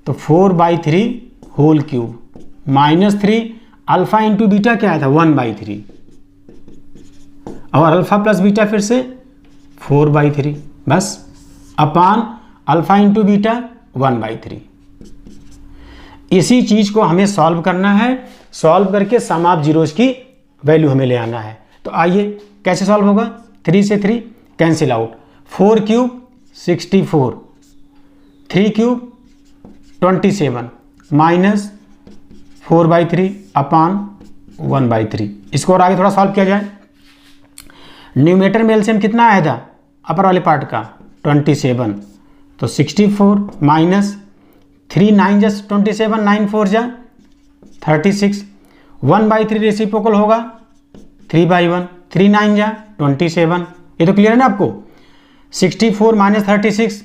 तो 4/3 whole cube minus 3 alpha into beta क्या आया था 1/3, और अल्फा प्लस बीटा फिर से 4/3 बस, अपान अल्फा इंटू बीटा 1/3। इसी चीज को हमें सॉल्व करना है, सॉल्व करके सम ऑफ जीरोज की वैल्यू हमें ले आना है। तो आइए कैसे सॉल्व होगा, 3 से 3 cancel out, 4 cube 64, 3 cube 27 minus 4/3 अपान 1/3। इसको और आगे थोड़ा सॉल्व किया जाए। न्यूमरेटर में एलसीएम कितना आया था अपर वाले पार्ट का 27, तो 64 माइनस 3 9 जा 27, 9 4 जा 36, 1/3 रेसिप्रोकल होगा 3/1, 3 9 जा 27। ये तो क्लियर है ना आपको, 64 माइनस 36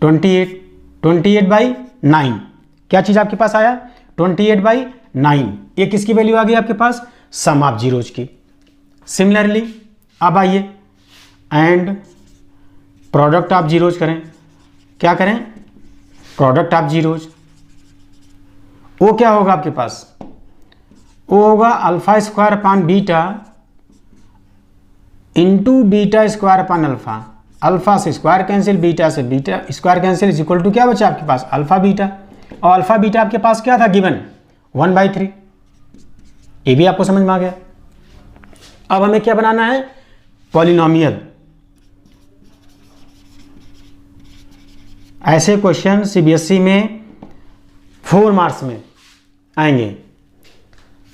28, 28/9 क्या चीज आपके पास आया 28/9। ये किसकी वैल्यू आ गई आपके पास, सम ऑफ जीरोज की। सिमिलरली अब आइए एंड प्रोडक्ट ऑफ जीरोज करें, क्या करें, प्रोडक्ट ऑफ जीरोज, वो क्या होगा आपके पास, वो होगा alpha square upon beta into beta square upon alpha. Alpha से स्क्वायर कैंसिल, बीटा से beta square cancel is equal to क्या बचा आपके पास अल्फा बीटा, और अल्फा बीटा आपके पास क्या था गिवन 1/3। ये भी आपको समझ में आ गया। अब हमें क्या बनाना है, पॉलिनोमियल। ऐसे क्वेश्चन सीबीएसई में 4 मार्क्स में आएंगे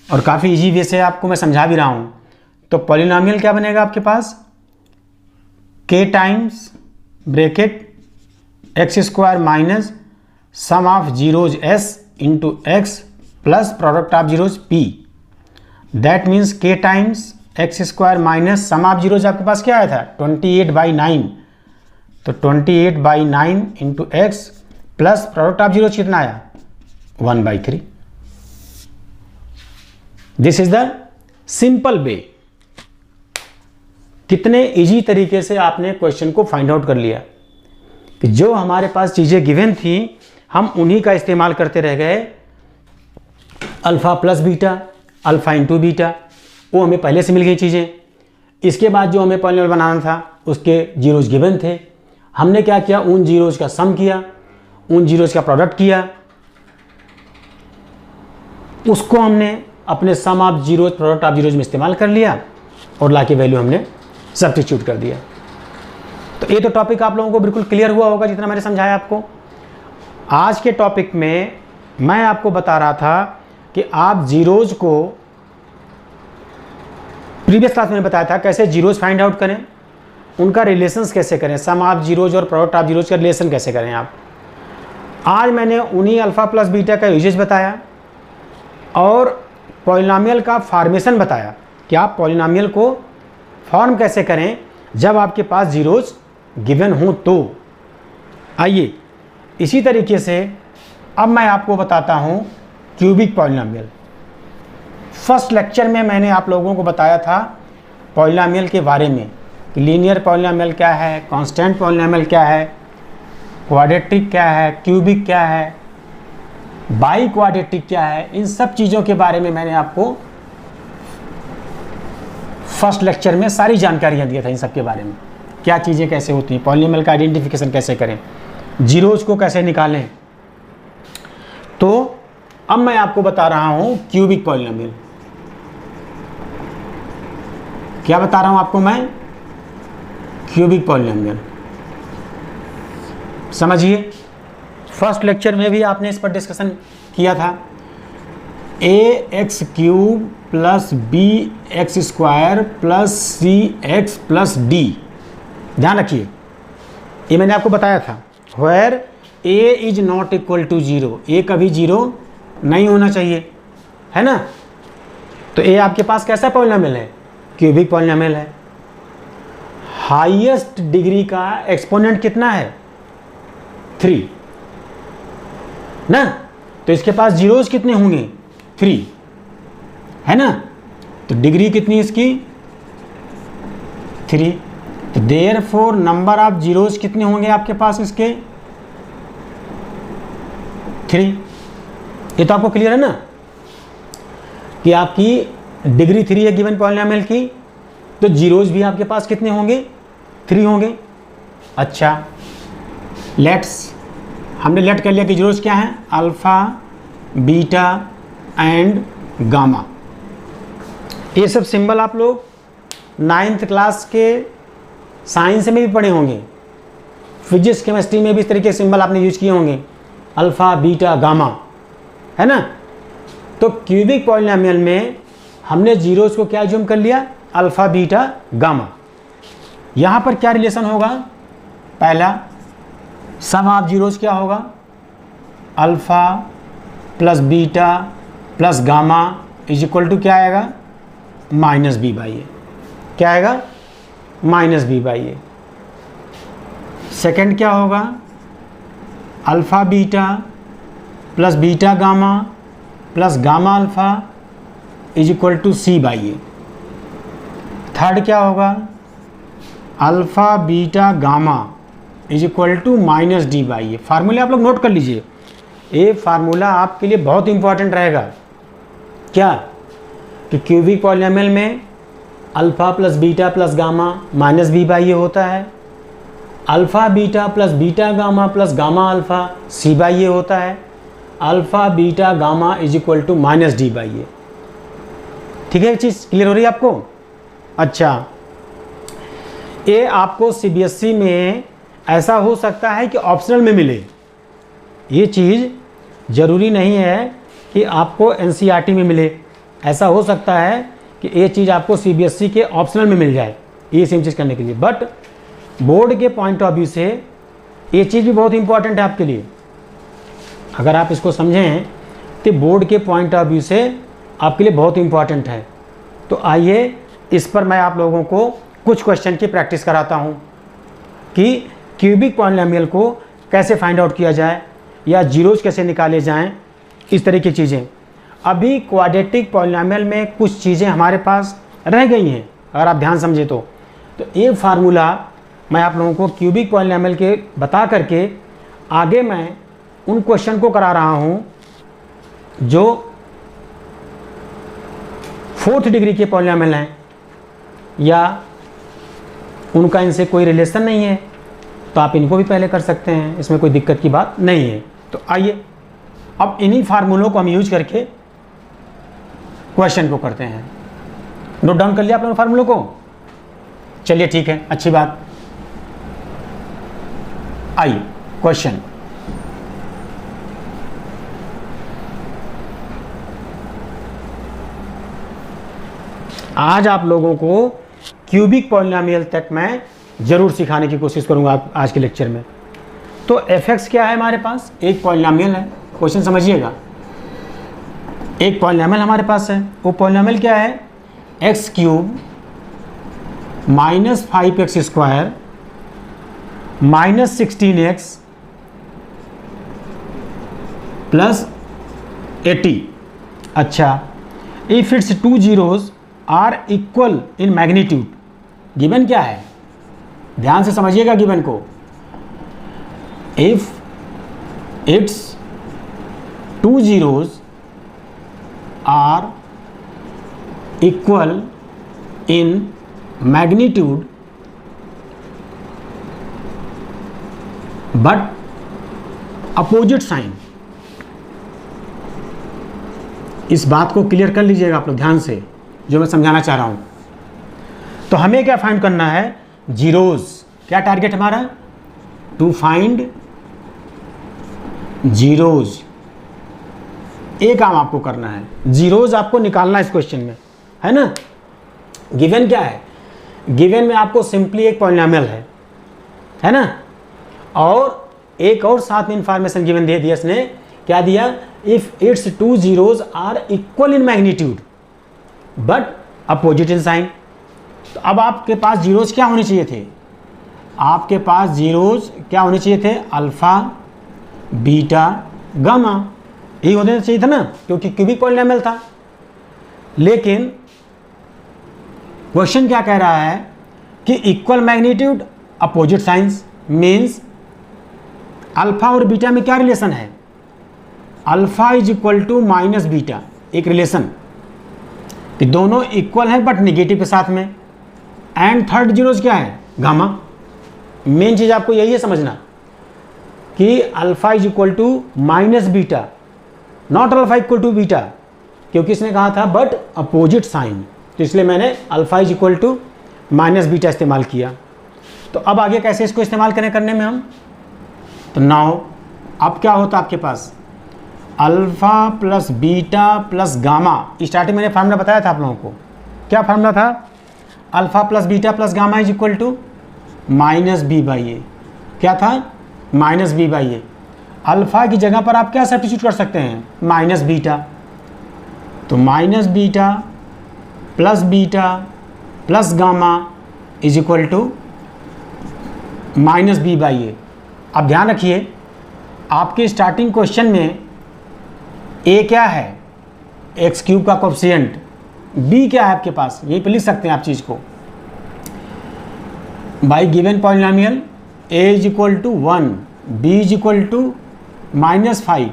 और काफ़ी इजी वे से आपको मैं समझा भी रहा हूँ। तो पॉलिनोमियल क्या बनेगा आपके पास, k times bracket x square minus sum of zeros s into x plus product of zeros p। That means k times x square minus sum of zeros आपके पास क्या आया था 28/9, तो 28/9 into x plus product of zeros कितना आया 1/3। This is the simple way. कितने easy तरीके से आपने क्वेश्चन को फाइंड आउट कर लिया कि जो हमारे पास चीज़ें गिवन थी हम उन्हीं का इस्तेमाल करते रह गए। Alpha plus beta, alpha into beta, वो हमें पहले से मिल गई चीज़ें। इसके बाद जो हमें पॉलिनॉमियल बनाना था उसके जीरोज गिवन थे, हमने क्या किया, उन जीरोज का सम किया, उन जीरोज का प्रोडक्ट किया, उसको हमने अपने sum of zeros product of zeros में इस्तेमाल कर लिया और लाके वैल्यू हमने सब्स्टिट्यूट कर दिया। तो ये तो टॉपिक आप लोगों को बिल्कुल क्लियर हुआ होगा जितना मैंने समझाया आपको। आज के टॉपिक में मैं आपको बता रहा था कि आप जीरोज को, प्रीवियस क्लास में बताया था कैसे जीरोज फाइंड आउट करें, उनका रिलेशंस कैसे करें, सम ऑफ जीरोज और प्रोडक्ट ऑफ जीरोज का रिलेशन कैसे करें आप। आज मैंने उन्हीं अल्फ़ा प्लस बीटा का यूजेज बताया और पॉलिनॉमियल का फॉर्मेशन बताया कि आप पॉलिनॉमियल को फॉर्म कैसे करें जब आपके पास जीरोज गिवन हो। तो आइए इसी तरीके से अब मैं आपको बताता हूं क्यूबिक पॉलिनॉमियल। फर्स्ट लेक्चर में मैंने आप लोगों को बताया था पॉलिनॉमियल के बारे में कि लीनियर पॉलिनॉमियल क्या है, कांस्टेंट पॉलिनॉमियल क्या है, क्वाड्रेटिक क्या है, क्यूबिक क्या है, बाई क्वाड्रेटिक क्या है। इन सब चीज़ों के बारे में मैंने आपको फर्स्ट लेक्चर में सारी जानकारियाँ दिया था। इन सब के बारे में क्या चीज़ें कैसे होती हैं, पॉलिनॉमियल का आइडेंटिफिकेशन कैसे करें, जीरोज को कैसे निकालें। तो अब मैं आपको बता रहा हूँ क्यूबिक पॉलिनॉमियल। क्या बता रहा हूँ आपको मैं, क्यूबिक पॉलिनॉमियल। समझिए, फर्स्ट लेक्चर में भी आपने इस पर डिस्कशन किया था। A x cube plus b x square plus c x plus d, ध्यान रखिए ये मैंने आपको बताया था। Where a is not equal to zero, a कभी जीरो नहीं होना चाहिए, है ना। तो ए आपके पास कैसा पॉलिनॉमियल है, क्यूबिक पॉलिनॉमियल है। हाईएस्ट डिग्री का एक्सपोनेंट कितना है, 3 ना। तो इसके पास जीरोज कितने होंगे, 3, है ना। तो डिग्री कितनी इसकी, 3। तो देयरफॉर नंबर ऑफ जीरोज कितने होंगे आपके पास इसके, 3। ये तो आपको क्लियर है ना कि आपकी डिग्री 3 है गिवन पॉलिनॉमियल की, तो जीरोज भी आपके पास कितने होंगे, 3 होंगे। अच्छा, हमने लेट कर लिया कि जीरोज क्या है, अल्फा बीटा एंड गामा। ये सब सिंबल आप लोग 9th क्लास के साइंस में भी पढ़े होंगे, फिजिक्स केमिस्ट्री में भी इस तरीके के सिंबल आपने यूज किए होंगे, अल्फा बीटा गामा, है ना। तो क्यूबिक पॉलिनॉमियल में हमने जीरोज को क्या ज्यूम कर लिया, अल्फा बीटा गामा। यहाँ पर क्या रिलेशन होगा, पहला सम ऑफ जीरोज क्या होगा, alpha plus beta plus gamma is equal to क्या आएगा, माइनस बी बाई ए। क्या आएगा, minus b by a. Second क्या होगा, alpha beta plus beta gamma plus gamma alpha is equal to c by a. Third क्या होगा, alpha beta gamma is equal to minus D by a. फार्मूले आप लोग note कर लीजिए, ये फार्मूला आपके लिए बहुत इंपॉर्टेंट रहेगा। क्या कि क्यूबिक पॉलिनॉमियल में alpha plus beta plus gamma minus b by a होता है, alpha beta plus beta gamma plus gamma alpha c by a होता है, alpha beta gamma is equal to minus D by a. ठीक है, ये चीज़ clear हो रही है आपको। अच्छा, ये आपको सीबीएसई में ऐसा हो सकता है कि ऑप्शनल में मिले, ये चीज़ ज़रूरी नहीं है कि आपको एनसीईआरटी में मिले। ऐसा हो सकता है कि ये चीज़ आपको सीबीएसई के ऑप्शनल में मिल जाए, ये सेम चीज़ करने के लिए। बट बोर्ड के पॉइंट ऑफ व्यू से ये चीज़ भी बहुत इंपॉर्टेंट है आपके लिए। अगर आप इसको समझें तो बोर्ड के पॉइंट ऑफ व्यू से आपके लिए बहुत इंपॉर्टेंट है। तो आइए इस पर मैं आप लोगों को कुछ क्वेश्चन की प्रैक्टिस कराता हूँ कि क्यूबिक पॉलिनॉमियल को कैसे फाइंड आउट किया जाए या जीरोज कैसे निकाले जाएं, इस तरह की चीज़ें। अभी क्वाड्रेटिक पॉलिनॉमियल में कुछ चीज़ें हमारे पास रह गई हैं, अगर आप ध्यान समझे तो। तो ये फार्मूला मैं आप लोगों को क्यूबिक पॉलिनॉमियल के बता करके आगे मैं उन क्वेश्चन को करा रहा हूँ जो 4th डिग्री के पॉलिनॉमियल हैं या उनका इनसे कोई रिलेशन नहीं है, तो आप इनको भी पहले कर सकते हैं, इसमें कोई दिक्कत की बात नहीं है। तो आइए अब इन्हीं फार्मूलों को हम यूज करके क्वेश्चन को करते हैं। नोट डाउन कर लिया आप लोगों ने फार्मूलों को? चलिए ठीक है, अच्छी बात। आइए क्वेश्चन। आज आप लोगों को क्यूबिक पॉलिनॉमियल तक मैं जरूर सिखाने की कोशिश करूंगा आज के लेक्चर में। तो f(x) क्या है हमारे पास? एक पॉलिनॉमियल है। क्वेश्चन समझिएगा, एक पॉलिनॉमियल हमारे पास है। वो पॉलिनॉमियल क्या है? x³ - 5x² - 16x + 80। अच्छा, if it's 2 zeros are equal in magnitude. Given क्या है? ध्यान से समझिएगा गिवन को। If it's 2 zeros are equal in magnitude but opposite sign. इस बात को क्लियर कर लीजिएगा आप लोग ध्यान से, जो मैं समझाना चाह रहा हूं। तो हमें क्या फाइंड करना है? जीरोज। क्या टारगेट हमारा? To find zeros. एक काम आपको करना है, जीरोज आपको निकालना है इस क्वेश्चन में, है ना। गिवन क्या है? गिवन में आपको सिंपली एक पॉलिनॉमियल है ना, और एक और साथ में इंफॉर्मेशन गिवन दे दिया इसने। क्या दिया? If it's 2 zeros are equal in magnitude but opposite in sign. तो अब आपके पास जीरोज क्या होने चाहिए थे? आपके पास जीरोज क्या होने चाहिए थे? Alpha, beta, gamma. यही होना चाहिए था ना, क्योंकि क्यूबिक पॉलिनॉमियल था। लेकिन क्वेश्चन क्या कह रहा है कि equal magnitude opposite signs, means alpha और बीटा में क्या रिलेशन है? Alpha is equal to minus beta, एक रिलेशन कि दोनों इक्वल है बट निगेटिव के साथ में। एंड थर्ड जीरोज क्या है? गामा। मेन चीज आपको यही है समझना कि alpha is equal to minus beta, not alpha equal to beta, क्योंकि इसने कहा था बट अपोजिट साइन, तो इसलिए मैंने alpha is equal to minus beta इस्तेमाल किया। तो अब आगे कैसे इसको इस्तेमाल करें करने में हम? तो नाउ अब क्या होता आपके पास? Alpha plus beta plus gamma. Starting मैंने फार्मूला बताया था आप लोगों को। क्या फार्मूला था? Alpha plus beta plus gamma is equal to minus b by a. क्या था? Minus b by a. Alpha की जगह पर आप क्या सब्स्टिट्यूट कर सकते हैं? Minus beta. तो minus beta plus gamma is equal to minus b by a. अब ध्यान रखिए, आपके स्टार्टिंग क्वेश्चन में ए क्या है? x³ का कोएफिशिएंट। बी क्या है आपके पास? यहीं पे लिख सकते हैं आप चीज़ को। By given polynomial a is equal to 1, b is equal to -5,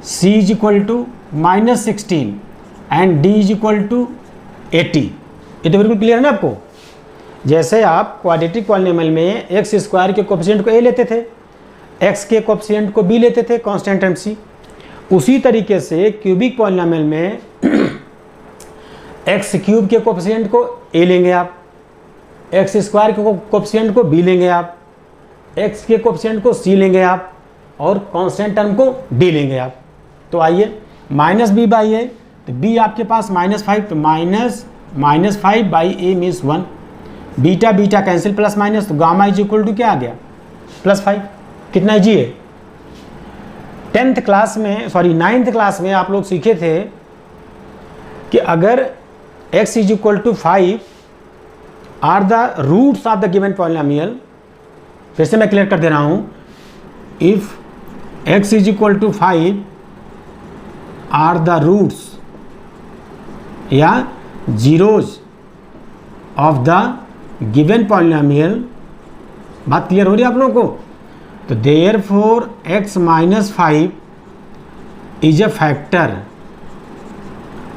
c is equal to -16 and d is equal to 80। ये तो बिल्कुल क्लियर है ना आपको। जैसे आप क्वाड्रेटिक पॉलिनॉमियल में x² के कोएफिशिएंट को a लेते थे, x के कोएफिशिएंट को b लेते थे, कांस्टेंट टर्म c। उसी तरीके से क्यूबिक पॉलिनॉमियल में x³ के कोएफिशिएंट को a लेंगे आप, x² के कोएफिशिएंट को b लेंगे आप, x के कोएफिशिएंट को c लेंगे आप, और कांस्टेंट टर्म को d लेंगे आप। तो आइए माइनस बी बाई ए, तो b आपके पास -5, तो -5 by A means 1। Beta beta cancel plus minus, तो गामा इज इक्वल टू क्या आ गया? +5। कितना इजी है। 9th क्लास में आप लोग सीखे थे कि अगर x is equal to 5 are the roots of the given polynomial. फिर से मैं क्लियर कर दे रहा हूं, if x is equal to 5 are the roots या zeros of the given polynomial, बात क्लियर हो रही है आप लोगों को? तो therefore x minus 5 is a factor,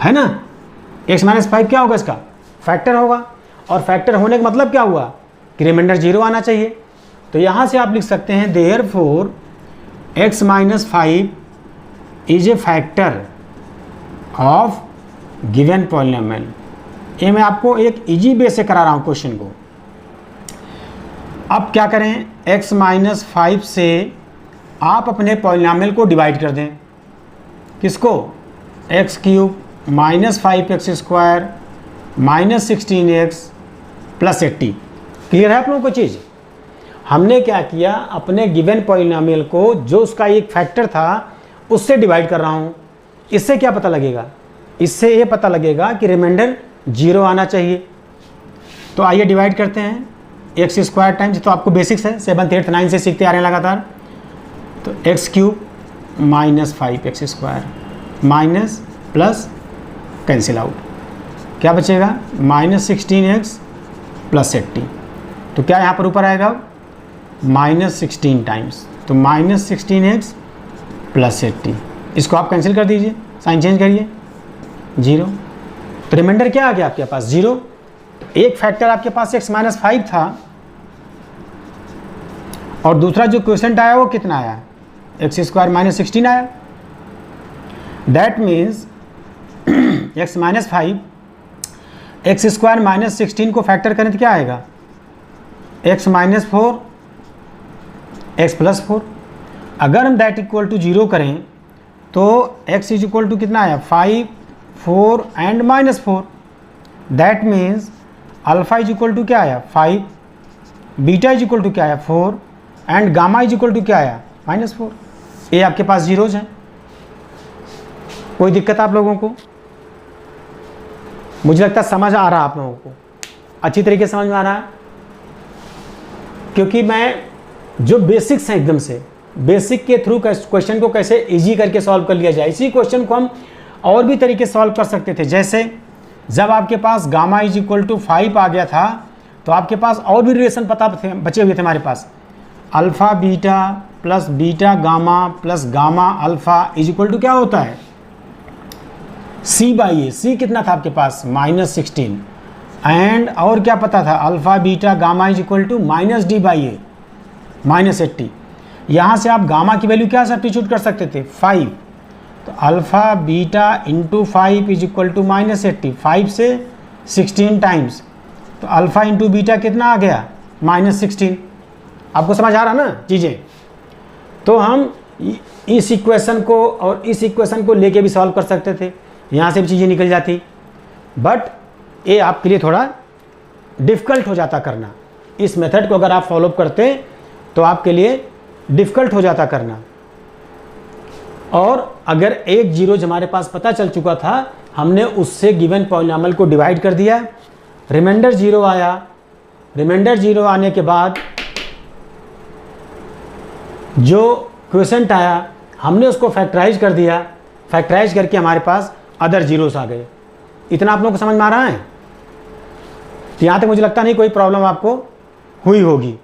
है ना। x माइनस 5 क्या होगा? इसका फैक्टर होगा, और फैक्टर होने का मतलब क्या हुआ कि रिमाइंडर 0 आना चाहिए। तो यहाँ से आप लिख सकते हैं therefore x minus 5 is a factor of given polynomial. ये मैं आपको एक इजी वे से करा रहा हूँ क्वेश्चन को। अब क्या करें, x माइनस 5 से आप अपने पॉलिनोमियल को डिवाइड कर दें। किसको? X cube minus 5x square minus 16x plus 80। Clear है आप लोगों को चीज़? हमने क्या किया, अपने गिवन पॉलिनोमियल को जो उसका एक फैक्टर था उससे डिवाइड कर रहा हूँ। इससे क्या पता लगेगा? इससे ये पता लगेगा कि रिमाइंडर 0 आना चाहिए। तो आइए डिवाइड करते हैं। एक्स स्क्वायर टाइम्स, तो आपको बेसिक्स है 7th 8th 9th से सीखते आ रहे हैं लगातार। तो x cube minus 5x square minus plus cancel out, क्या बचेगा? Minus 16x plus 80। तो क्या यहाँ पर ऊपर आएगा? माइनस 16 टाइम्स, तो माइनस 16x प्लस 80। इसको आप कैंसिल कर दीजिए, साइन चेंज करिए, 0। तो रिमाइंडर क्या आ गया आपके पास? 0। एक फैक्टर आपके पास x माइनस 5 था, और दूसरा जो क्वेश्चन आया वो कितना आया? एक्स स्क्वायर माइनस 16 आया। That means x minus 5 x square minus 16 को फैक्टर करें तो क्या आएगा? x minus 4 x plus 4। अगर हम दैट इक्वल टू 0 करें तो x इज इक्वल टू कितना आया? 5 4 and minus 4। That means alpha is equal to क्या आया? 5, बीटा इज इक्वल टू क्या आया? 4 and gamma is equal to क्या आया? माइनस 4। ये आपके पास जीरोज हैं। कोई दिक्कत आप लोगों को? मुझे लगता है समझ आ रहा है आप लोगों को, अच्छी तरीके से समझ में आ रहा है, क्योंकि मैं जो बेसिक्स हैं एकदम से बेसिक के थ्रू क्वेश्चन को कैसे इजी करके सॉल्व कर लिया जाए। इसी क्वेश्चन को हम और भी तरीके से सॉल्व कर सकते थे। जैसे जब आपके पास गामा इज इक्वल टू 5 आ गया था तो आपके पास और भी रिलेशन पता थे, बचे हुए थे हमारे पास। Alpha beta plus beta gamma plus gamma alpha is equal to क्या होता है? सी बाई ए। सी कितना था आपके पास? माइनस 16। एंड और क्या पता था? Alpha beta gamma is equal to minus D by A minus 80। यहाँ से आप गामा की वैल्यू क्या सब्स्टिट्यूट कर सकते थे? 5। तो alpha beta into 5 is equal to minus 80। 5 से 16 टाइम्स, तो अल्फ़ा इंटू बीटा कितना आ गया? माइनस 16। आपको समझ आ रहा ना चीज़ें? तो हम इस इक्वेशन को और इस इक्वेशन को लेके भी सॉल्व कर सकते थे, यहाँ से भी चीज़ें निकल जाती। बट ये आपके लिए थोड़ा डिफ़िकल्ट हो जाता करना। इस मेथड को अगर आप फॉलो करते तो आपके लिए डिफ़िकल्ट हो जाता करना। और अगर एक जीरोज हमारे पास पता चल चुका था, हमने उससे गिवन पॉलिनोमियल को डिवाइड कर दिया, रिमाइंडर 0 आया। रिमाइंडर 0 आने के बाद जो क्वोशंट आया हमने उसको फैक्टराइज कर दिया। फैक्टराइज करके हमारे पास अदर जीरोस आ गए। इतना आप लोगों को समझ में आ रहा है? तो यहाँ तक मुझे लगता नहीं कोई प्रॉब्लम आपको हुई होगी।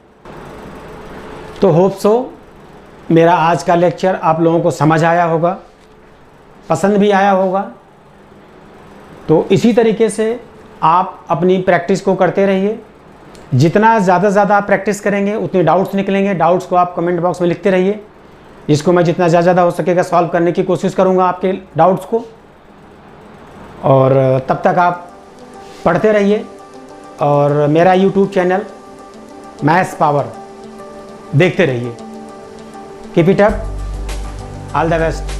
तो होप सो मेरा आज का लेक्चर आप लोगों को समझ आया होगा, पसंद भी आया होगा। तो इसी तरीके से आप अपनी प्रैक्टिस को करते रहिए। जितना ज़्यादा से ज़्यादा आप प्रैक्टिस करेंगे उतने डाउट्स निकलेंगे। डाउट्स को आप कमेंट बॉक्स में लिखते रहिए, जिसको मैं जितना ज़्यादा हो सकेगा सॉल्व करने की कोशिश करूँगा आपके डाउट्स को। और तब तक आप पढ़ते रहिए और मेरा यूट्यूब चैनल मैथ्स पावर देखते रहिए। Keep it up, all the best.